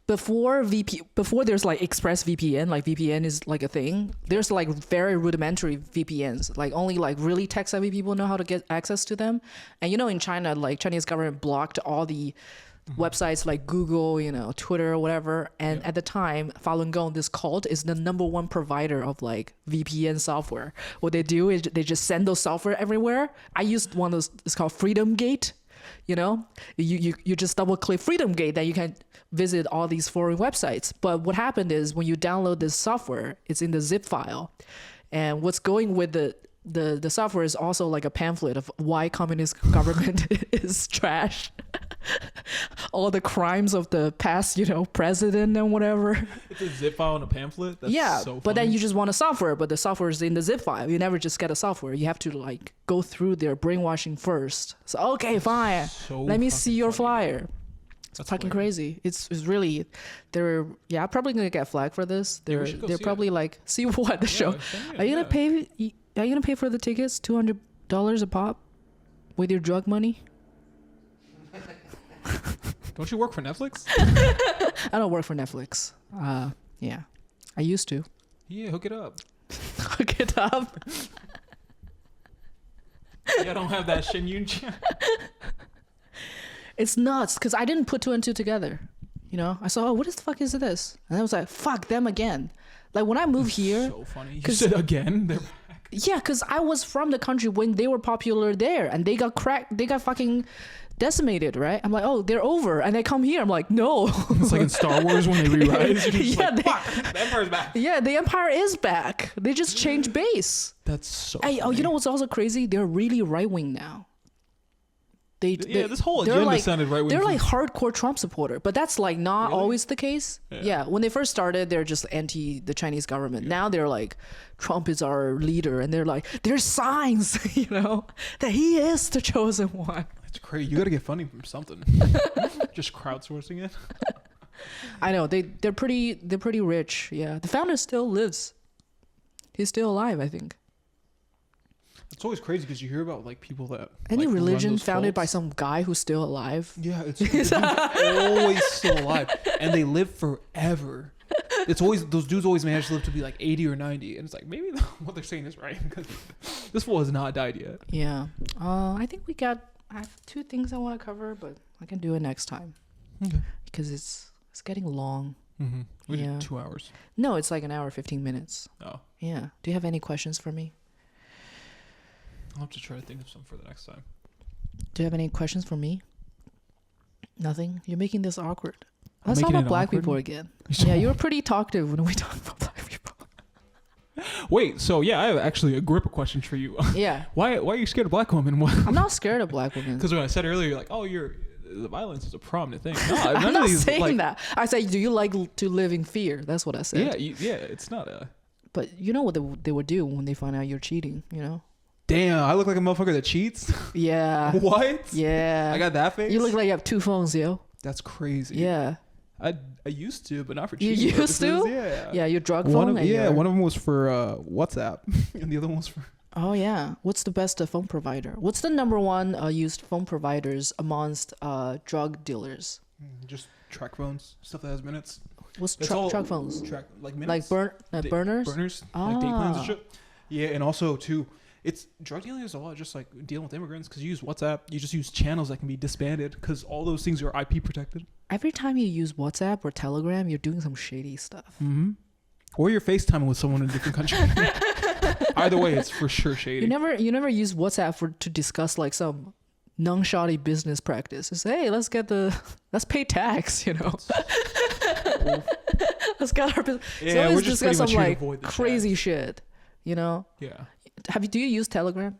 before there's like Express VPN, like VPN is like a thing. There's like very rudimentary VPNs, like only like really tech savvy people know how to get access to them. And you know, in China, like Chinese government blocked all the websites like Google, you know, Twitter, whatever. And at the time, Falun Gong, this cult, is the #1 provider of like VPN software. What they do is they just send those software everywhere. I used one of those. It's called Freedom Gate. You know, you just double click Freedom Gate, that you can visit all these foreign websites. But what happened is, when you download this software, it's in the zip file, and what's going with the software is also like a pamphlet of why communist government is trash. All the crimes of the past, you know, president and whatever. It's a zip file and a pamphlet? That's yeah, so funny. But then you just want a software, but the software is in the zip file. You never just get a software. You have to like go through their brainwashing first. So, okay, fine. Let me see your flyer. It's fucking crazy. It's really, they're probably gonna get flagged for this. They're probably like, see what the show. Are you gonna pay? Are you gonna pay for the tickets? $200 a pop with your drug money? Don't you work for Netflix? I don't work for Netflix. Yeah, I used to. Yeah, hook it up. Hook it up. Yeah, I don't have that Shenyun. It's nuts because I didn't put two and two together. You know, I saw, oh, what the fuck is this? And I was like, fuck them again. Like when I moved here. So funny. You said again? They're back. Yeah, because I was from the country when they were popular there and they got fucking decimated, right? I'm like, oh, they're over. And they come here. I'm like, no. It's like in Star Wars when they re-rise. Yeah, like, fuck, the Empire's back. Yeah, the Empire is back. They just changed base. That's so Hey, oh, you know what's also crazy? They're really right-wing now. This whole agenda sounded right-wing. They're like hardcore Trump supporter, but that's like not always the case. Yeah, when they first started, they're just anti the Chinese government. Yeah. Now they're like, Trump is our leader, and they're like, there's signs, you know, that he is the chosen one. That's crazy. You got to get funding from something. Just crowdsourcing it. I know they're pretty rich. Yeah, the founder still lives. He's still alive, I think. It's always crazy because you hear about like people that any like, religion founded by some guy who's still alive. Yeah, it's always still alive, and they live forever. It's always those dudes always manage to live to be like 80 or 90, and it's like maybe what they're saying is right because this fool has not died yet. Yeah, I think I have two things I want to cover, but I can do it next time. Okay. Because it's getting long. Mm-hmm. We did 2 hours. No, it's like an hour 15 minutes. Oh. Yeah. Do you have any questions for me? I'll have to try to think of some for the next time. Do you have any questions for me? Nothing? You're making this awkward. Let's talk about black people again. Yeah, you were pretty talkative when we talked about black people. Wait, so yeah, I have actually a grip of questions for you. Yeah. Why are you scared of black women? I'm not scared of black women. Because when I said earlier, you're like, oh, the violence is a prominent thing. No, I'm not saying that. I said, do you like to live in fear? That's what I said. Yeah, it's not a... But you know what they would do when they find out you're cheating, you know? Damn, I look like a motherfucker that cheats? Yeah. What? Yeah. I got that face? You look like you have two phones, yo. That's crazy. Yeah. I used to, but not for cheating. You used to? Yeah. Yeah, your drug phone? One of them was for WhatsApp, and the other one was for... Oh, yeah. What's the best phone provider? What's the number one used phone providers amongst drug dealers? Just track phones, stuff that has minutes. What's track phones? Like minutes? Like burners? Burners, like date plans and shit. Yeah, and also, too, it's drug dealing is a lot just like dealing with immigrants because you use WhatsApp. You just use channels that can be disbanded because all those things are IP protected. Every time you use WhatsApp or Telegram, you're doing some shady stuff. Mm-hmm. Or you're FaceTiming with someone in a different country. Either way, it's for sure shady. You never use WhatsApp to discuss like some non-shoddy business practice. It's hey, let's pay tax, you know. Let's get our business. Yeah, so we're just discuss some like crazy tax. Shit, you know. Yeah. Do you use Telegram?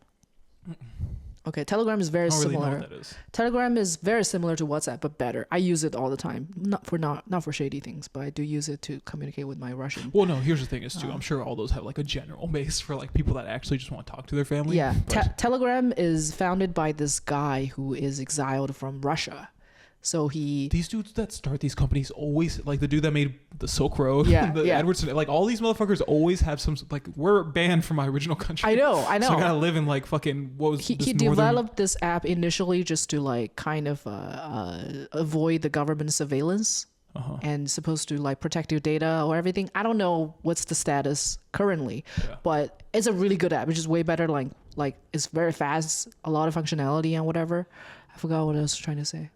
Okay, Telegram is very similar. Really know what that is. Telegram is very similar to WhatsApp, but better. I use it all the time. Not for shady things, but I do use it to communicate with my Russian. Well, no, here's the thing is too. I'm sure all those have like a general base for like people that actually just want to talk to their family. Yeah, Telegram is founded by this guy who is exiled from Russia. So these dudes that start these companies always like the dude that made the Silk Road, Edwardson, like all these motherfuckers always have some like we're banned from my original country. I know. So I gotta live in like fucking what was he developed this app initially just to like kind of avoid the government surveillance and supposed to like protect your data or everything. I don't know what's the status currently, but it's a really good app. It's just way better. Like it's very fast, a lot of functionality and whatever. I forgot what I was trying to say.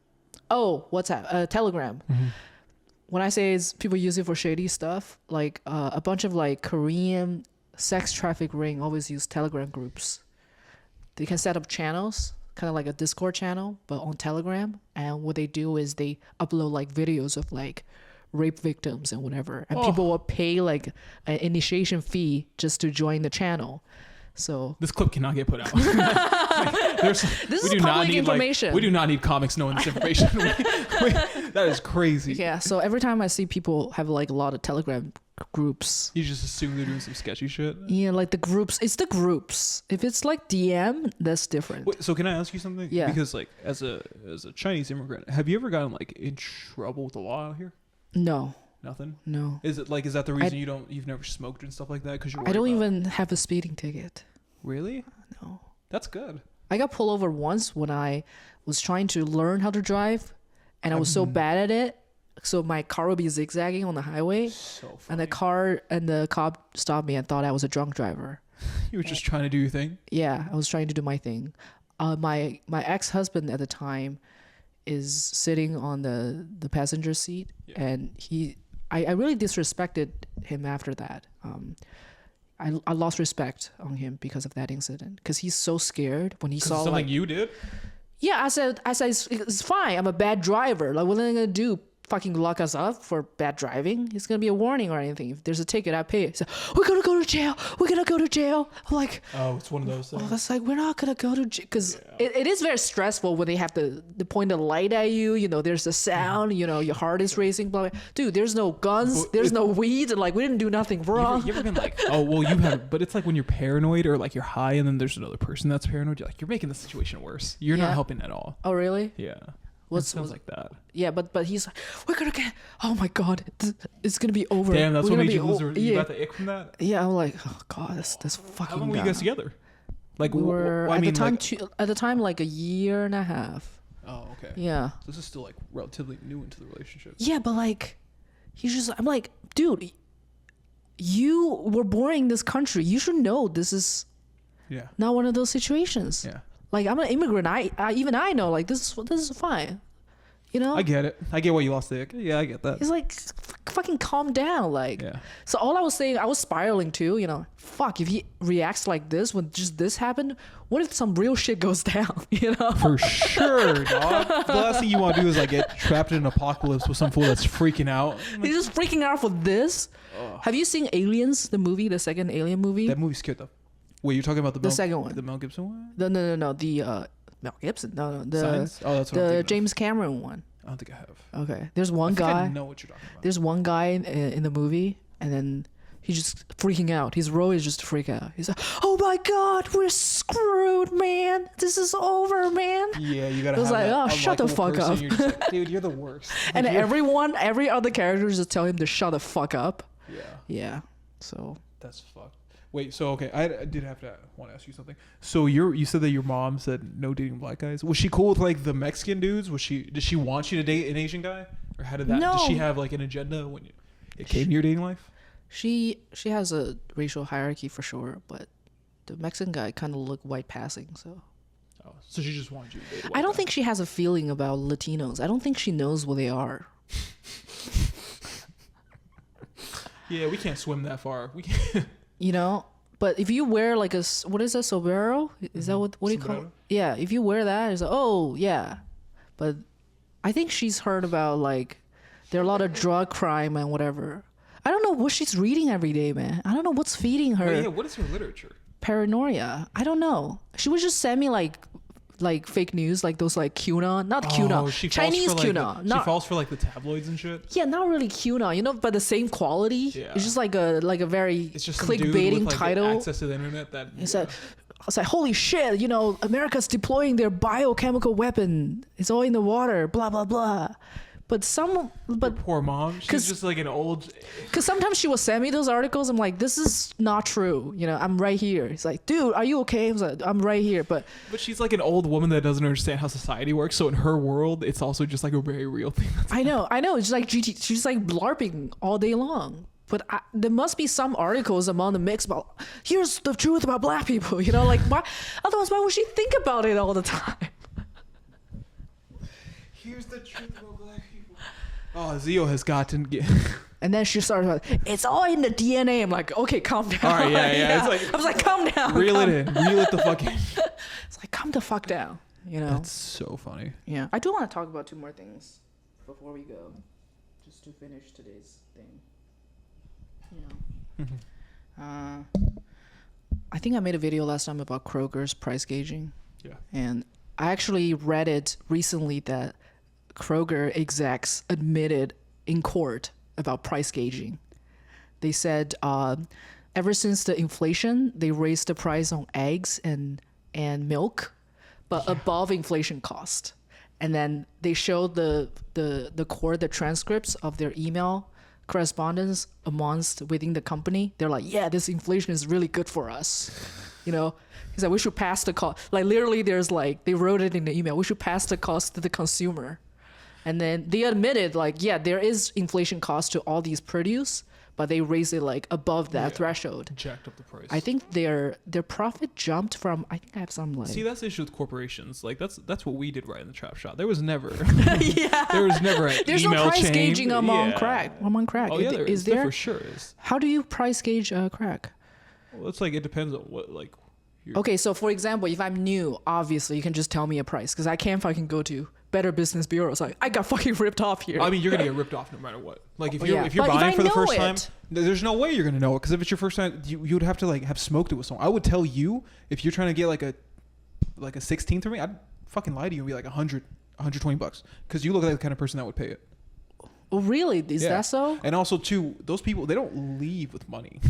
Oh, WhatsApp, Telegram. Mm-hmm. When I say people use it for shady stuff, like a bunch of like Korean sex traffic ring always use Telegram groups. They can set up channels, kind of like a Discord channel, but on Telegram. And what they do is they upload like videos of like rape victims and whatever. And people will pay like an initiation fee just to join the channel. So this clip cannot get put out. This is public information. We do not need comics knowing this information. That is crazy. Yeah. So every time I see people have like a lot of Telegram groups, you just assume they're doing some sketchy shit. Yeah, like the groups. It's the groups. If it's like DM, that's different. Wait, so can I ask you something? Yeah. Because like as a Chinese immigrant, have you ever gotten like in trouble with the law out here? No. Nothing? No. Is that the reason you've never smoked and stuff like that? Because I don't even have a speeding ticket. Really? No. That's good. I got pulled over once when I was trying to learn how to drive, and I was so bad at it. So my car would be zigzagging on the highway, and the cop stopped me and thought I was a drunk driver. You were just trying to do your thing? Yeah, I was trying to do my thing. My ex-husband at the time, is sitting on the passenger seat, and I really disrespected him after that. I lost respect on him because of that incident, because he's so scared when he saw something you did. Yeah, I said it's fine. I'm a bad driver. Like, what are they gonna do? Fucking lock us up for bad driving? It's gonna be a warning or anything. If there's a ticket, I pay it. So we're gonna go to jail. We're gonna go to jail. I'm like, oh, it's one of those things. Oh, that's like, we're not gonna go to jail, because it is very stressful when they have to point a light at you. You know, there's the sound. You know, your heart is racing. Blah, blah. Dude, there's no guns. There's no weed. Like, we didn't do nothing wrong. You ever been like, oh well, you have, but it's like when you're paranoid or like you're high and then there's another person that's paranoid. You're like, you're making the situation worse. You're not helping at all. Oh really? Yeah. Sounds like that. Yeah, but he's like, we're gonna get. Oh my god, it's gonna be over. Damn, that's we're what made you lose. You got the ick from that. Yeah, I'm like, oh god, that's fucking. How long were you guys together? Like we were at the time like a year and a half. Oh okay. Yeah. So this is still like relatively new into the relationship. Yeah, but like, I'm like, dude, you were born in this country. You should know this is. Yeah. Not one of those situations. Yeah. Like, I'm an immigrant. I know, like, this is fine. You know? I get it. I get why you lost the ick. Yeah, I get that. It's like, fucking calm down. Like, so all I was saying, I was spiraling too, you know. Fuck, if he reacts like this when just this happened, what if some real shit goes down, you know? For sure, dog. The last thing you want to do is like get trapped in an apocalypse with some fool that's freaking out. He's just freaking out for this. Have you seen Aliens, the movie, the second Alien movie? That movie scared the. Wait, you're talking about the second one, the Mel Gibson one? No, the Mel Gibson. No, the Science? Oh, that's what the James Cameron one. I don't think I have. Okay, there's one guy. I know what you're talking about. There's one guy in the movie, and then he's just freaking out. His role is just to freak out. He's like, "Oh my god, we're screwed, man! This is over, man!" Yeah, you gotta. I was like, "Oh, shut the fuck up, you're just like, dude. You're the worst." And every other character just tell him to shut the fuck up. Yeah. Yeah. So that's fucked. Wait, so okay, I did have to want to ask you something. So you said that your mom said no dating black guys. Was she cool with like the Mexican dudes? Did she want you to date an Asian guy, or how did that? No. Did she have like an agenda when it came to your dating life? She has a racial hierarchy for sure, but the Mexican guy kind of looked white passing. So. Oh, so she just wanted you to date a white I don't guy. think she has a feeling about Latinos. I don't think she knows what they are. Yeah, we can't swim that far. We can't. You know, but if you wear like what is that, sombrero? Is that what do you call it? Yeah, if you wear that, it's like, oh yeah. But I think she's heard about like there are a lot of drug crime and whatever. I don't know what she's reading every day, man. I don't know what's feeding her. Wait, yeah, what is her literature? Paranoia. I don't know. She would just send me like fake news, like those like QAnon, not QAnon, Chinese QAnon. She falls for like the tabloids and shit. Yeah, not really QAnon, you know, but the same quality. Yeah. It's just like a very it's just clickbaiting with, like, title. Access to the internet that. It's like, holy shit, you know, America's deploying their biochemical weapon. It's all in the water, blah blah blah. But your poor mom. She's just like an old. Because sometimes she will send me those articles. I'm like, this is not true. You know, I'm right here. It's like, dude, are you okay? I was like, I'm right here. But she's like an old woman that doesn't understand how society works. So in her world, it's also just like a very real thing. I know. It's like she's like LARPing all day long. But there must be some articles among the mix about, here's the truth about black people. You know, like, why? Otherwise, why would she think about it all the time? Here's the truth about black people. Oh, Zeo has got to get. And then she started like, it's all in the DNA. I'm like, okay, calm down. All right, yeah. It's I was like, calm down. Reel it the fuck in. It's like, calm the fuck down. You know? That's so funny. Yeah. I do want to talk about 2 more things before we go. Just to finish today's thing. You know. I think I made a video last time about Kroger's price gauging. Yeah. And I actually read it recently that Kroger execs admitted in court about price gauging. They said ever since the inflation, they raised the price on eggs and milk, but above inflation cost. And then they showed the transcripts of their email correspondence amongst within the company. They're like, yeah, this inflation is really good for us. You know, he's like, we should pass the cost. Like literally, there's like they wrote it in the email. We should pass the cost to the consumer. And then they admitted, like, yeah, there is inflation cost to all these produce, but they raised it like above that threshold. Jacked up the price. I think their profit jumped from. I think I have some like. See, that's the issue with corporations. Like that's what we did right in the trap shop. There was never. Yeah. There was never an There's email no price chain. gauging among Yeah. crack. Oh yeah, Is there? for sure is. How do you price gauge crack? Well, it's like it depends on what like. Okay, so for example, if I'm new, obviously you can just tell me a price because I can't fucking go to Better Business Bureau. It's like I got fucking ripped off here. I mean, you're gonna get ripped off no matter what. Like if you're Yeah. if you're But if buying I for the know first it- time, there's no way you're gonna know it because if it's your first time, you would have to like have smoked it with someone. I would tell you if you're trying to get like a 16th from me, I'd fucking lie to you and be like $120 because you look like the kind of person that would pay it. Oh, really? Is that so? And also too, those people they don't leave with money.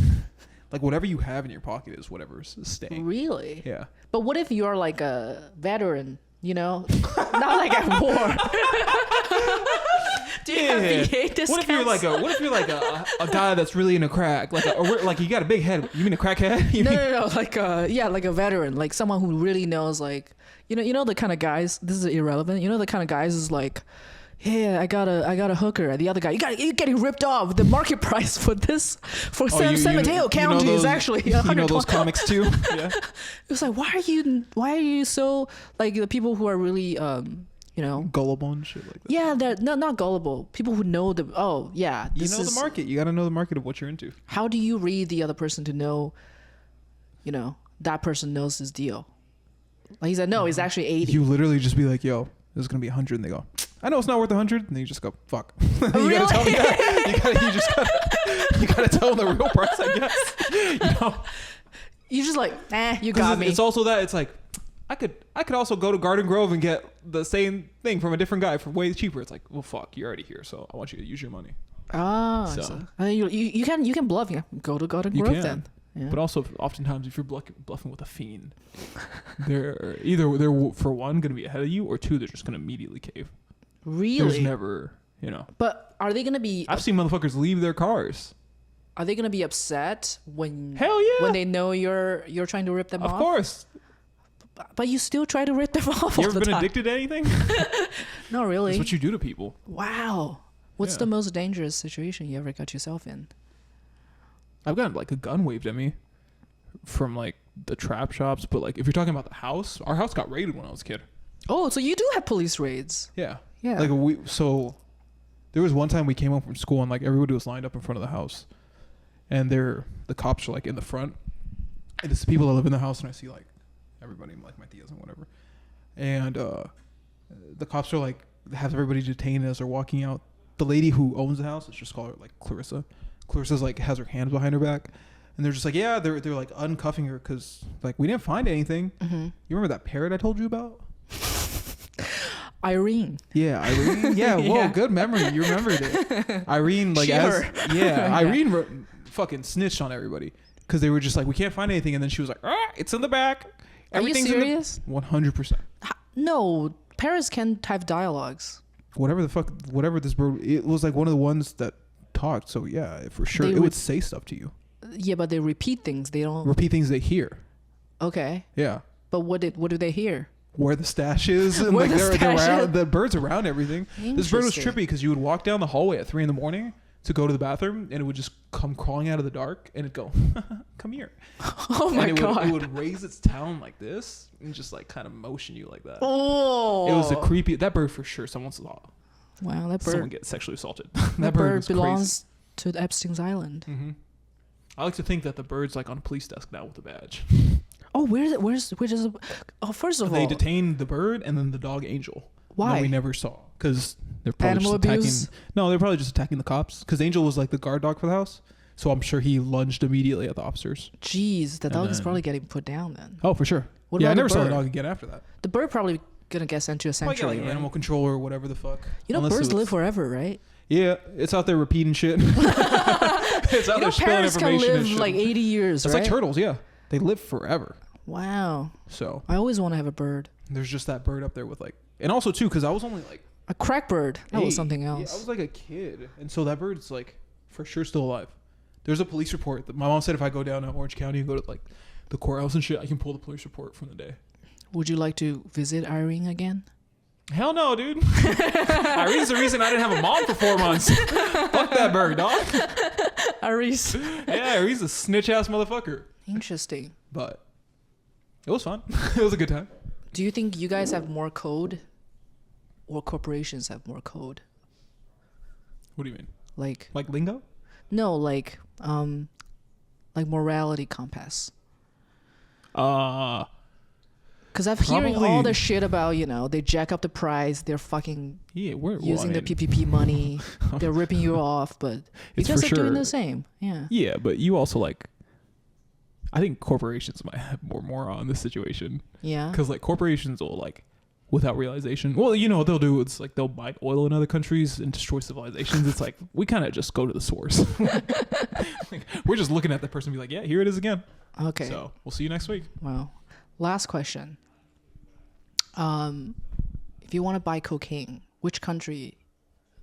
Like whatever you have in your pocket is whatever's staying. Really? Yeah. But what if you're like a veteran? You know, not like at war. Do you have VA discounts? What if you're like a guy that's really into crack, like you got a big head? You mean a crackhead? No, like a veteran, like someone who really knows, like you know the kind of guys. This is irrelevant. You know the kind of guys is like, yeah, I got a hooker. The other guy, you're getting ripped off. The market price for this for San Mateo County is actually you know those comics too. Yeah. It was like, why are you so like the people who are really gullible and shit like that. Yeah, they're not gullible. People who know the the market. You got to know the market of what you're into. How do you read the other person to know, that person knows his deal? Like he said, no, it's actually 80. You literally just be like, yo, this is gonna be 100, and they go, I know it's not worth 100, and then you just go, fuck. You Really? gotta tell them, you gotta tell them the real price, I guess. You just like, you got me. It's also that it's like, I could also go to Garden Grove and get the same thing from a different guy for way cheaper. It's like, well, fuck, you're already here, so I want you to use your money. So you can bluff. Yeah, go to Garden Grove then. Yeah. But also, oftentimes, if you're bluffing with a fiend, they're for one going to be ahead of you, or two, they're just going to immediately cave. Really? There's never, But are they going to be? I've seen motherfuckers leave their cars. Are they going to be upset when? Hell yeah. When they know you're trying to rip them off? Of course. But you still try to rip them off You all ever the been time. addicted to anything? Not really. That's what you do to people. Wow. What's the most dangerous situation you ever got yourself in? I've gotten like a gun waved at me from like the trap shops, but like if you're talking about the house, our house got raided when I was a kid. Oh, so you do have police raids? Yeah. Yeah. Like so there was one time we came home from school and like everybody was lined up in front of the house, and the cops are like in the front, and it's the people that live in the house, and I see like everybody like my tias and whatever, and the cops are like have everybody detained as they're walking out. The lady who owns the house, let's just call her like Clarissa. Clarissa's like has her hands behind her back, and they're just like, yeah, they're like uncuffing her because like we didn't find anything. Mm-hmm. You remember that parrot I told you about? Irene. Yeah, Irene. Yeah, whoa, good memory. You remembered it. Irene, like Irene fucking snitched on everybody because they were just like, we can't find anything, and then she was like, it's in the back. Everything's Are you serious? 100%. No, parrots can type dialogues. Whatever this bird, it was like one of the ones that talked. So yeah, for sure, it would say stuff to you. Yeah, but they repeat things. They don't repeat things they hear. Okay. Yeah. But what do they hear? Where the stash is, and like they're around, the birds around everything. This bird was trippy because you would walk down the hallway at 3 a.m. to go to the bathroom, and it would just come crawling out of the dark, and it'd go, "Come here." Oh my god! It would raise its talon like this and just like kind of motion you like that. Oh! It was a creepy. That bird for sure. Someone saw. Wow, that bird. Someone gets sexually assaulted. That bird belongs to Epstein's Island. Mm-hmm. I like to think that the bird's like on a police desk now with a badge. Oh, where's oh, first of all, they detained the bird and then the dog Angel. Why? No, we never saw because they're probably animal just attacking. Abuse? No, they're probably just attacking the cops because Angel was like the guard dog for the house. So I'm sure he lunged immediately at the officers. Jeez, the dog is probably getting put down then. Oh, for sure. What I about never the saw the bird? dog again after that. The bird probably gonna get sent to a sanctuary. Like right? animal control or whatever the fuck. You know, birds live forever, right? Yeah, it's out there repeating shit. It's out there spilling parrots information. Can and live shit. like 80 years, It's right? like turtles, yeah. They live forever. Wow. So I always want to have a bird. there's just that bird up there with like, and also too, because I was only like a crack bird. That was something else. Yeah, I was like a kid, and so that bird's like for sure still alive. There's a police report that my mom said if I go down to Orange County and go to like the courthouse and shit, I can pull the police report from the day. Would you like to visit Irene again? Hell no, dude. Irene's the reason I didn't have a mom for 4 months. Fuck that bird, dog. Aris. Yeah, Irene's a snitch ass motherfucker. Interesting. But it was fun. It was a good time. Do you think you guys have more code, or corporations have more code? What do you mean? Like lingo? no, like morality compass. Because I've hearing all the shit about, they jack up the price, they're fucking using the PPP money, they're ripping you off, but you guys are doing the same. Yeah. Yeah, but you also I think corporations might have more on this situation. Yeah. Because corporations will without realization, well, what they'll do, it's they'll mine oil in other countries and destroy civilizations. It's we kind of just go to the source. We're just looking at the person and be like, yeah, here it is again. Okay. So we'll see you next week. Wow. Last question. If you want to buy cocaine, which country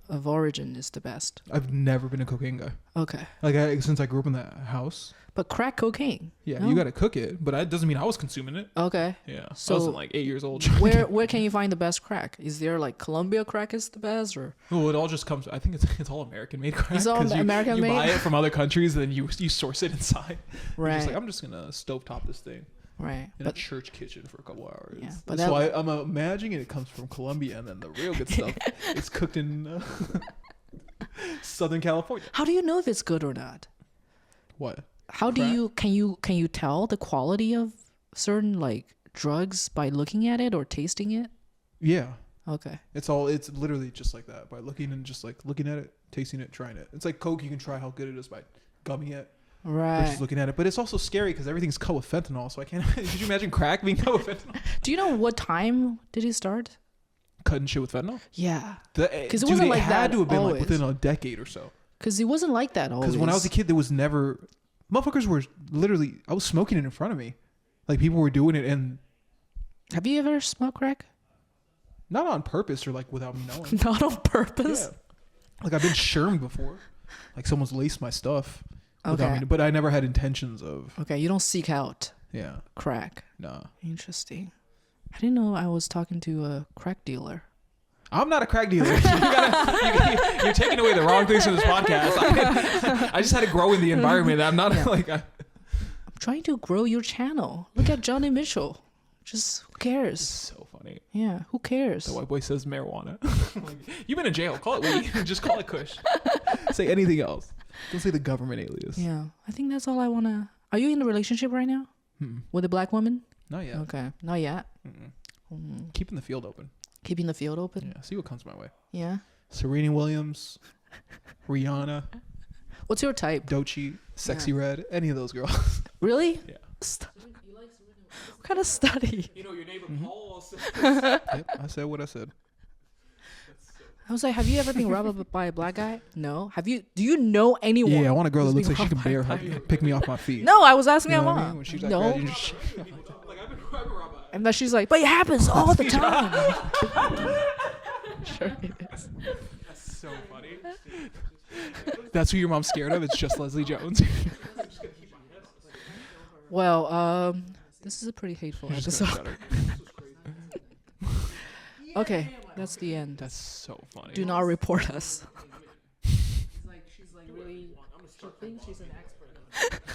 of origin is the best? I've never been a cocaine guy. Okay. Since I grew up in that house. But crack cocaine. Yeah, no? you got to cook it, but that doesn't mean I was consuming it. Okay. Yeah. So I wasn't 8 years old. Where can you find the best crack? Is there Colombia crack is the best, or? Well, it all just comes. I think it's all American made crack. It's all American made. You buy it from other countries, and then you source it inside. Right. You're just I'm just gonna stovetop this thing. Right. In a church kitchen for a couple hours. Yeah, but that's why I'm imagining it comes from Colombia, and then the real good stuff is cooked in Southern California. How do you know if it's good or not? What? How do you can you tell the quality of certain drugs by looking at it or tasting it? Yeah. Okay. It's literally just like that, by looking and just looking at it, tasting it, trying it. It's like Coke. You can try how good it is by gumming it. Right. Versus looking at it, but it's also scary because everything's cut with fentanyl. So I can't. Could you imagine crack being cut with fentanyl? Do you know what time did he start? Cutting shit with fentanyl? Yeah. Because it wasn't had to have been within a decade or so. Because it wasn't like that always. Because when I was a kid, there was never. Motherfuckers were literally. I was smoking it in front of me, people were doing it, and. Have you ever smoked crack? Not on purpose or without me knowing. Not on purpose. Yeah. I've been shermed before, someone's laced my stuff. Okay. But I never had intentions of. Okay, you don't seek out. Yeah. Crack. Nah. Interesting. I didn't know I was talking to a crack dealer. I'm not a crack dealer. You're taking away the wrong things from this podcast. I just had to grow in the environment. I'm not I'm trying to grow your channel. Look at Johnny Mitchell. Just who cares? So funny. Yeah, who cares? The white boy says marijuana. You've been in jail. Call it weed. Just call it Kush. Say anything else. Don't say the government alias. Yeah, I think that's all I want to. Are you in a relationship right now? With a black woman? Not yet. Okay, not yet. Keeping the field open. Keeping the field open? Yeah, see what comes my way. Yeah. Serena Williams, Rihanna. What's your type? Doechii, Sexy Red, any of those girls. Really? Yeah. What kind of study? Your neighbor Paul. Yep, I said what I said. I was like, have you ever been robbed up by a black guy? No. Do you know anyone? Yeah, I want a girl that looks like she can bear pick me off my feet. No, I was asking you her know what I mom. mean? When she's No. I've been And then she's like, but it happens all the time. Sure it is. That's so funny. That's who your mom's scared of? It's just Leslie Jones. Well, this is a pretty hateful episode. Okay, that's the end. That's so funny. Do not report us. She's like really. She thinks she's an expert.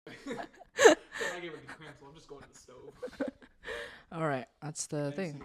I gave her the cramps, so I'm just going to the stove. All right, that's the thing.